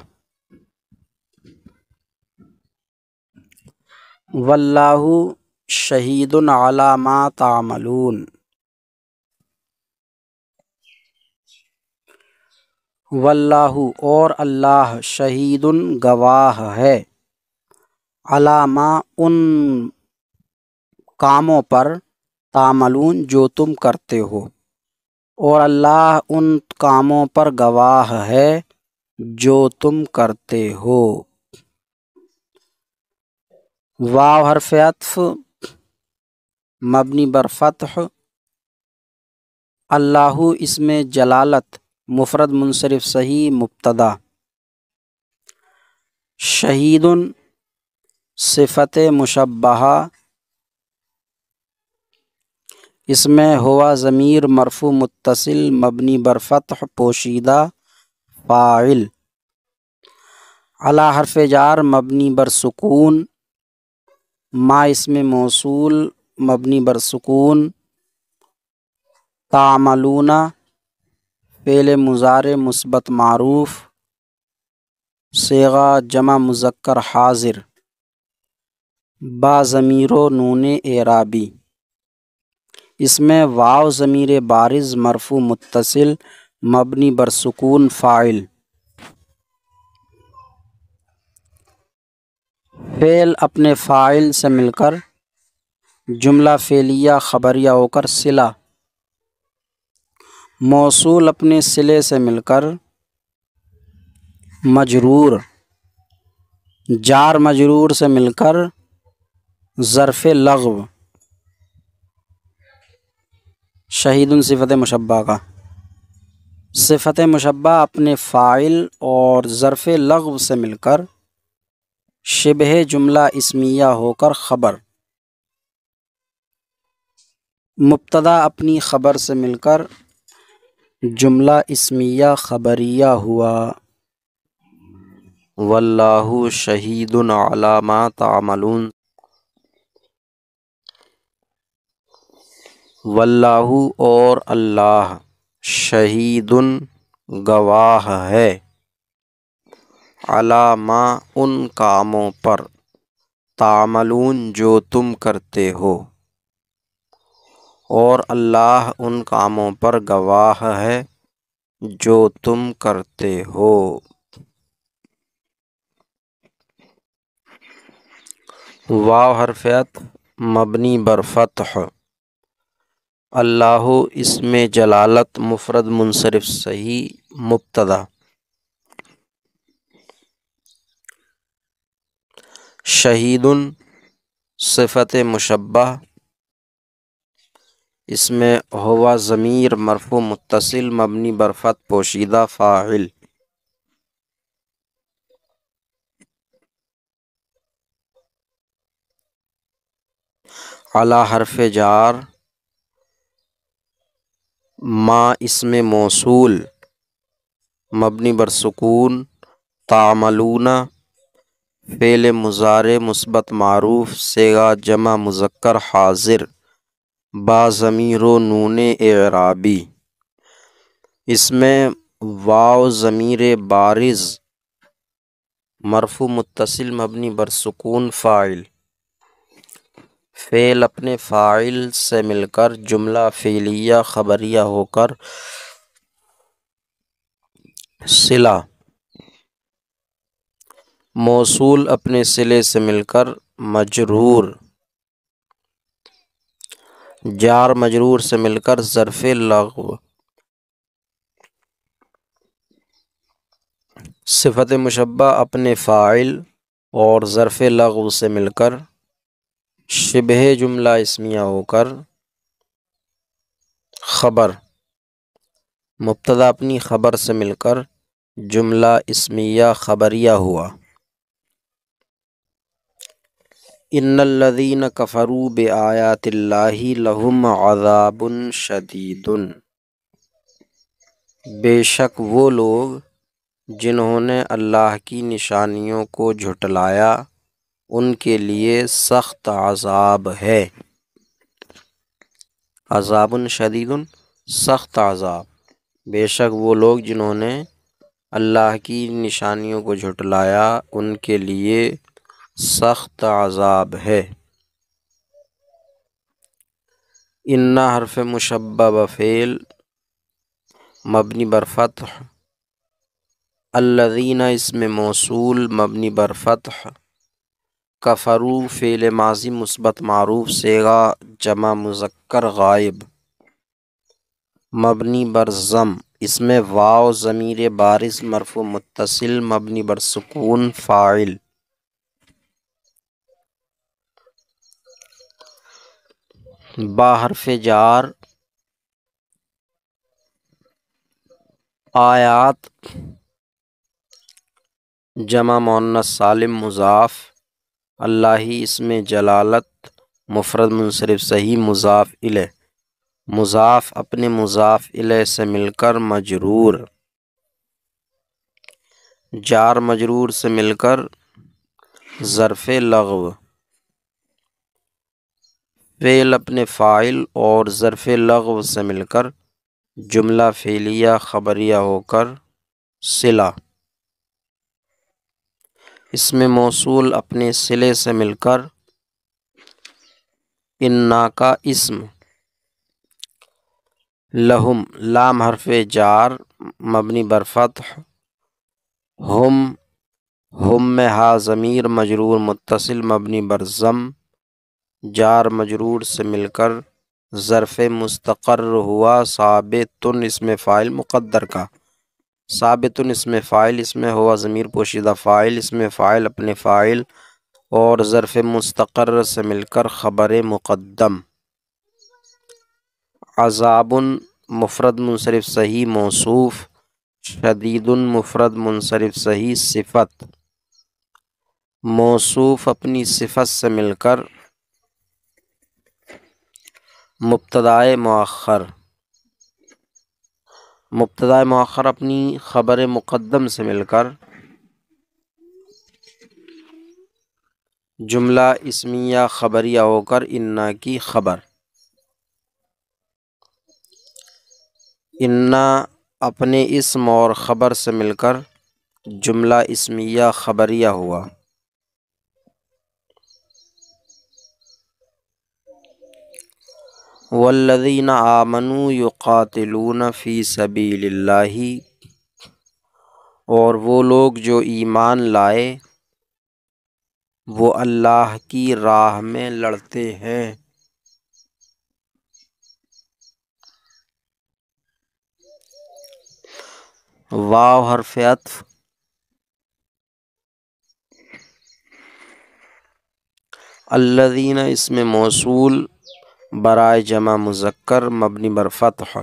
واللہ شہید علی ما تعملون، واللہ اور اللہ شہید گواہ ہے، علی ما ان کاموں پر، تعملون جو تم کرتے ہو، اور اللہ ان کاموں پر گواہ ہے جو تم کرتے ہو۔ واو حرف عطف مبنی بر فتح، اللہ اسم جلالت مفرد منصرف صحیح مبتدا، شہید صفت مشبہہ، اس میں ہوا ضمیر مرفوع متصل مبنی بر فتح پوشیدہ فاعل، علی حرف جار مبنی بر سکون، ما اسم موصول مبنی بر سکون، تعملون فعل مضارع مثبت معروف، صیغہ جمع مذکر حاضر، با ضمیر و نون اعرابی، اس میں واو ضمیر بارز مرفوع متصل مبنی بر سکون فاعل، فعل اپنے فاعل سے مل کر جملہ فعلیہ خبریہ ہو کر صلہ، موصول اپنے صلے سے مل کر مجرور، جار مجرور سے مل کر ظرف لغو، شہید صفت مشبہ کا، صفت مشبہ اپنے فاعل اور ظرف لغو سے مل کر شبہ جملہ اسمیہ ہو کر خبر، مبتدا اپنی خبر سے مل کر جملہ اسمیہ خبریہ ہوا۔ واللہ شہید علی ما تعملون، واللہ اور اللہ شہید گواہ ہے، علی ما ان کاموں پر، تعملون جو تم کرتے ہو، اور اللہ ان کاموں پر گواہ ہے جو تم کرتے ہو۔ واو حرف عطف مبنی بر فتح، اللہ اسم جلالت مفرد منصرف صحیح مبتدا، شہید صفت مشبہ، اس میں ہوا ضمیر مرفوع متصل مبنی بر فتح پوشیدہ فاعل، علی حرف جار ما اسم موصول مبنی بر سکون، تعملون فعل مضارع مثبت معروف، صیغہ جمع مذکر حاضر، با ضمیر و نون اعرابی، اس میں واو ضمیر بارز مرفوع متصل مبنی بر سکون فاعل، فعل اپنے فاعل سے مل کر جملہ فعلیہ خبریہ ہو کر صلہ، موصول اپنے صلے سے مل کر مجرور، جار مجرور سے مل کر ظرف لغو، صفت مشبہ اپنے فاعل اور ظرف لغو سے مل کر شبہ جملہ اسمیہ ہو کر خبر، مبتدا اپنی خبر سے مل کر جملہ اسمیہ خبریہ ہوا۔ ان الذین کفروا بآیات اللہ لہم عذاب شدید، بے شک وہ لوگ جنہوں نے اللہ کی نشانیوں کو جھٹلایا ان کے لیے سخت عذاب ہے۔ عذاب شدید، سخت عذاب، بے شک وہ لوگ جنہوں نے اللہ کی نشانیوں کو جھٹلایا ان کے لیے سخت عذاب ہے۔ ان حرف مشبہ بفعل مبنی بر فتح، الذین اسم موصول مبنی بر فتح، کفروا فعل ماضی مثبت معروف صیغہ جمع مذکر غائب مبنی بر ضم، اس میں واو ضمیر بارز مرفوع متصل مبنی بر سکون فاعل۔ با حرف جار، آیات جمع مؤنث سالم مضاف، اللہ اسم جلالت مفرد منصرف صحیح مضاف الیہ، مضاف اپنے مضاف الیہ سے مل کر مجرور، جار مجرور سے مل کر ظرف لغو، فعل اپنے فاعل اور ظرف لغو سے مل کر جملہ فعلیہ خبریہ ہو کر صلہ، اسم موصول اپنے صلے سے مل کر انا کا اسم، لہم لام حرف جار مبنی بر فتح، ہم میں ہا ضمیر مجرور متصل مبنی بر ضم، جار مجرور سے مل کر ظرف مستقر ہوا، ثابتن اسم فاعل مقدر کا، ثابتن اسم فاعل، اس میں ہوا ضمیر پوشیدہ فاعل، اسم فاعل اپنے فاعل اور ظرف مستقر سے مل کر خبر مقدم، عذاب مفرد منصرف صحیح موصوف، شدید مفرد منصرف صحیح صفت، موصوف اپنی صفت سے مل کر مبتدائے مؤخر، مبتدائے مؤخر اپنی خبر مقدم سے مل کر جملہ اسمیہ خبریہ ہو کر انا کی خبر، انا اپنے اسم اور خبر سے مل کر جملہ اسمیہ خبریہ ہوا۔ والذین آمنوا یقاتلون فی سبیل اللہ، اور وہ لوگ جو ایمان لائے وہ اللہ کی راہ میں لڑتے ہیں۔ واو حرف عطف، الذین اسم موصول برائے جمع مذکر مبنی بر فتح،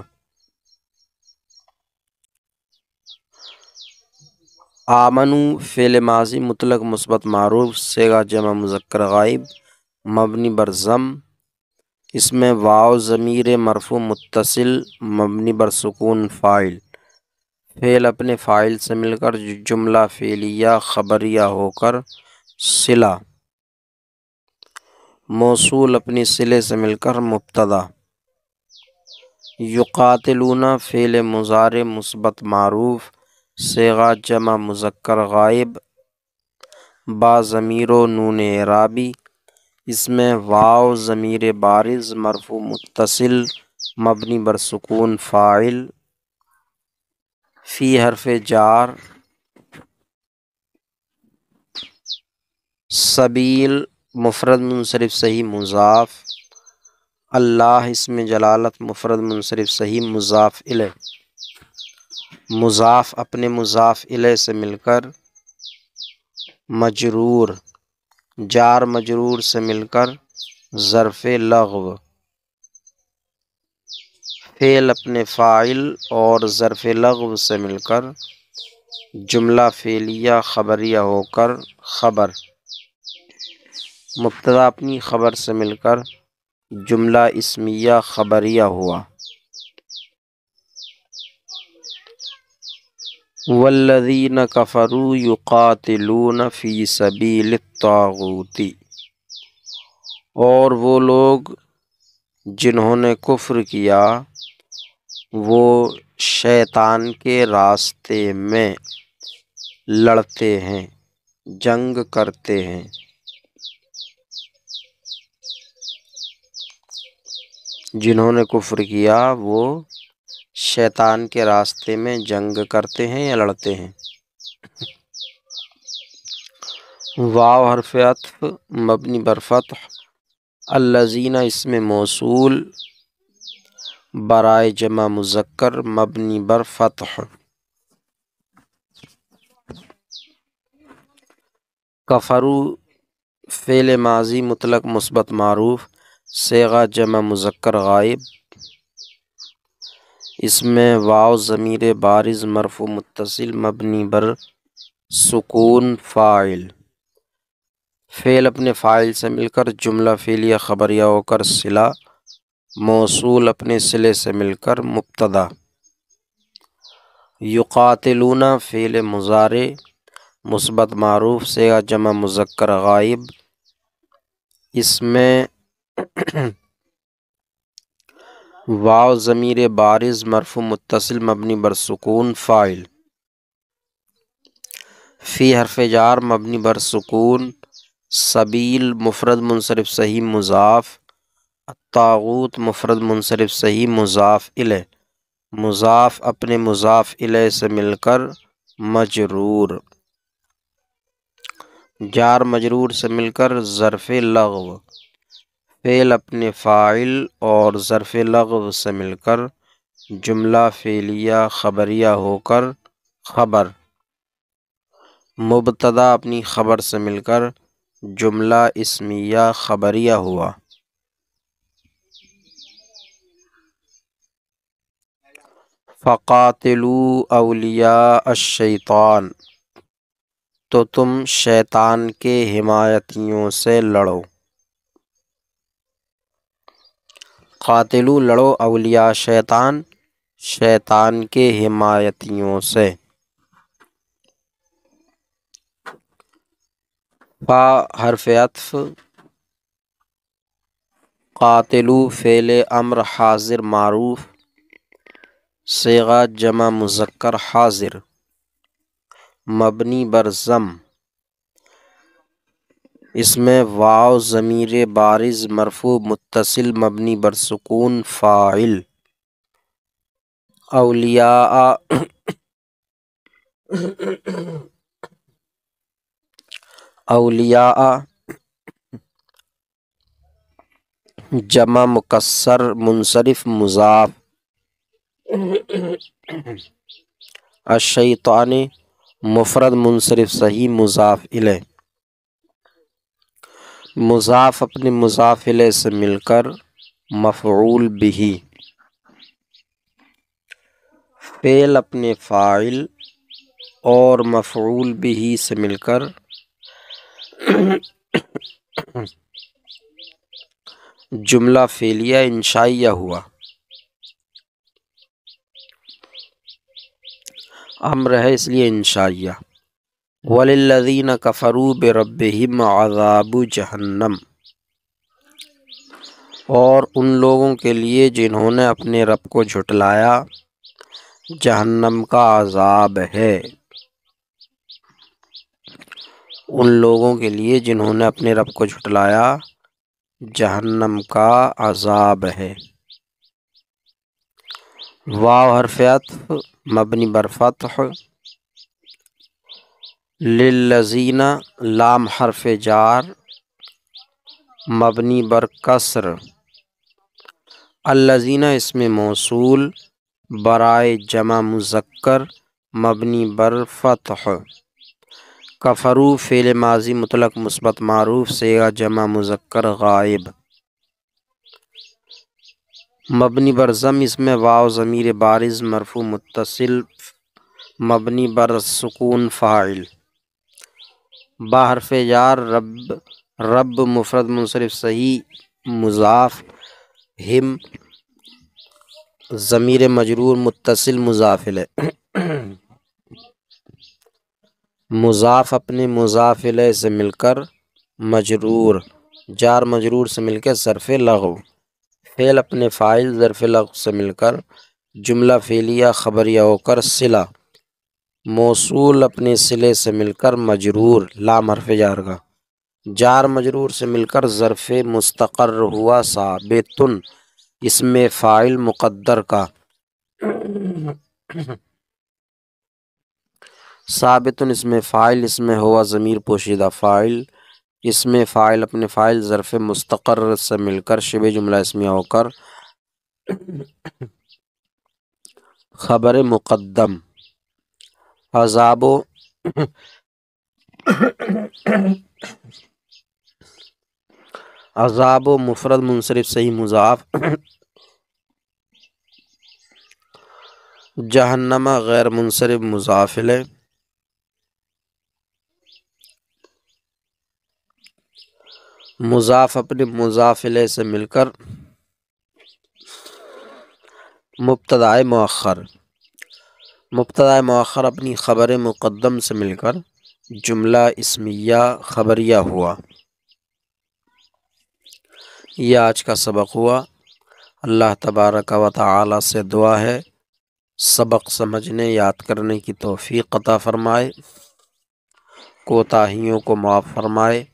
آمنو فعل ماضی مطلق مثبت معروف صیغہ جمع مذکر غائب مبنی بر ضم، اس میں واو ضمیر مرفوع متصل مبنی بر سکون فاعل، فعل اپنے فاعل سے مل کر جملہ فعلیہ خبریہ ہو کر صلہ، موصول اپنی صلے سے مل کر مبتدا، یقاتلون فعل مضارع مثبت معروف صیغہ جمع مذکر غائب با ضمیر و نون اعرابی، اس میں واو ضمیر بارز مرفوع متصل مبنی بر سکون فاعل، فی حرف جار، سبیل مفرد منصرف صحیح مضاف، اللہ اسم جلالت مفرد منصرف صحیح مضاف الیہ، مضاف اپنے مضاف الیہ سے مل کر مجرور، جار مجرور سے مل کر ظرف لغو، فعل اپنے فاعل اور ظرف لغو سے مل کر جملہ فعلیہ خبریہ ہو کر خبر، مبتدا اپنی خبر سے مل کر جملہ اسمیہ خبریہ ہوا۔ والذین کفروا یقاتلون فی سبیل الطاغوت، اور وہ لوگ جنہوں نے کفر کیا وہ شیطان کے راستے میں لڑتے ہیں، جنگ کرتے ہیں۔ جنہوں نے کفر کیا وہ شیطان کے راستے میں جنگ کرتے ہیں یا لڑتے ہیں۔ واو حرف عطف مبنی بر فتح، الذین اسم موصول برائے جمع مذکر مبنی بر فتح۔ کفروا فعل ماضی مطلق مثبت معروف، صیغہ جمع مذکر غائب، اس میں واو ضمیر بارز مرفوع متصل مبنی بر سکون فاعل، فعل اپنے فاعل سے مل کر جملہ فعلیہ خبریہ ہو کر صلہ، موصول اپنے صلے سے مل کر مبتدا۔ یقاتلون فعل مضارع مثبت معروف، صیغہ جمع مذکر غائب، اس میں واو ضمیر بارز مرفوع متصل مبنی بر سکون فاعل، فی حرف جار مبنی بر سکون، سبیل مفرد منصرف صحیح مضاف، الطاغوت مفرد منصرف صحیح مضاف الیہ، مضاف اپنے مضاف الیہ سے مل کر مجرور، جار مجرور سے مل کر ظرف لغو، فعل اپنے فاعل اور ظرف لغو سے مل کر جملہ فعلیہ خبریہ ہو کر خبر، مبتدا اپنی خبر سے مل کر جملہ اسمیہ خبریہ ہوا۔ فقاتلوا اولیاء الشیطان، تو تم شیطان کے حمایتیوں سے لڑو۔ قاتلو لڑو، اولیاء شیطان شیطان کے حمایتیوں سے۔ فا حرف عطف، قاتلو فعل امر حاضر معروف، صیغہ جمع مذکر حاضر مبنی بر ضم، اس میں واو ضمیر بارز مرفوع متصل مبنی بر سکون فاعل، اولیاء اولیاء جمع مکسر منصرف مضاف، الشیطان مفرد منصرف صحیح مضاف الیہ، مضاف اپنے مضاف الیہ سے مل کر مفعول بہ، فعل اپنے فاعل اور مفعول بہ سے مل کر جملہ فعلیہ انشائیہ ہوا۔ امر ہے اس لیے انشائیہ۔ وَلِلَّذِينَ كَفَرُوا بِرَبِّهِمْ عَذَابُ جَہَنَّمَ، اور ان لوگوں کے لیے جنہوں نے اپنے رب کو جھٹلایا جہنم کا عذاب ہے۔ ان لوگوں کے لیے جنہوں نے اپنے رب کو جھٹلایا جہنم کا عذاب ہے۔ واو حرف عطف مبنی بر فتح، للذین لام حرف جار مبنی بر کسر، الذین اسم موصول برائے جمع مذکر مبنی بر فتح۔ کفرو فعل ماضی مطلق مثبت معروف صیغہ جمع مذکر غائب مبنی بر ضم اس میں واو ضمیر بارز مرفوع متصل مبنی بر سکون فاعل۔ با حرف جار رب مفرد منصرف صحیح مضاف ہم ضمیر مجرور متصل مضاف الیہ مضاف اپنے مضاف الیہ سے مل کر مجرور جار مجرور سے مل کے ظرف لغو فعل اپنے فاعل ظرف لغو سے مل کر جملہ فعلیہ خبریہ ہو کر صلہ موصول اپنے صلے سے مل کر مجرور لام حرف جار کا جار مجرور سے مل کر ظرف مستقر ہوا ثابتن اسم فاعل مقدر کا ثابتن اسم فاعل اس میں ہوا ضمیر پوشیدہ فاعل اسم فاعل اپنے فاعل ظرف مستقر سے مل کر شبہ جملہ اسمیہ ہو کر خبر مقدم عذاب عذاب مفرد منصرف صحیح مضاف جہنم غیر منصرف مضاف الیہ مضاف اپنے مضاف الیہ سے مل کر مبتدأ مؤخر اپنی خبر مقدم سے مل کر جملہ اسمیہ خبریہ ہوا۔ یہ آج کا سبق ہوا۔ اللہ تبارک و تعالی سے دعا ہے سبق سمجھنے یاد کرنے کی توفیق عطا فرمائے، کوتاہیوں کو معاف فرمائے۔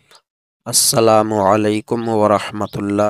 السلام علیکم ورحمۃ اللہ۔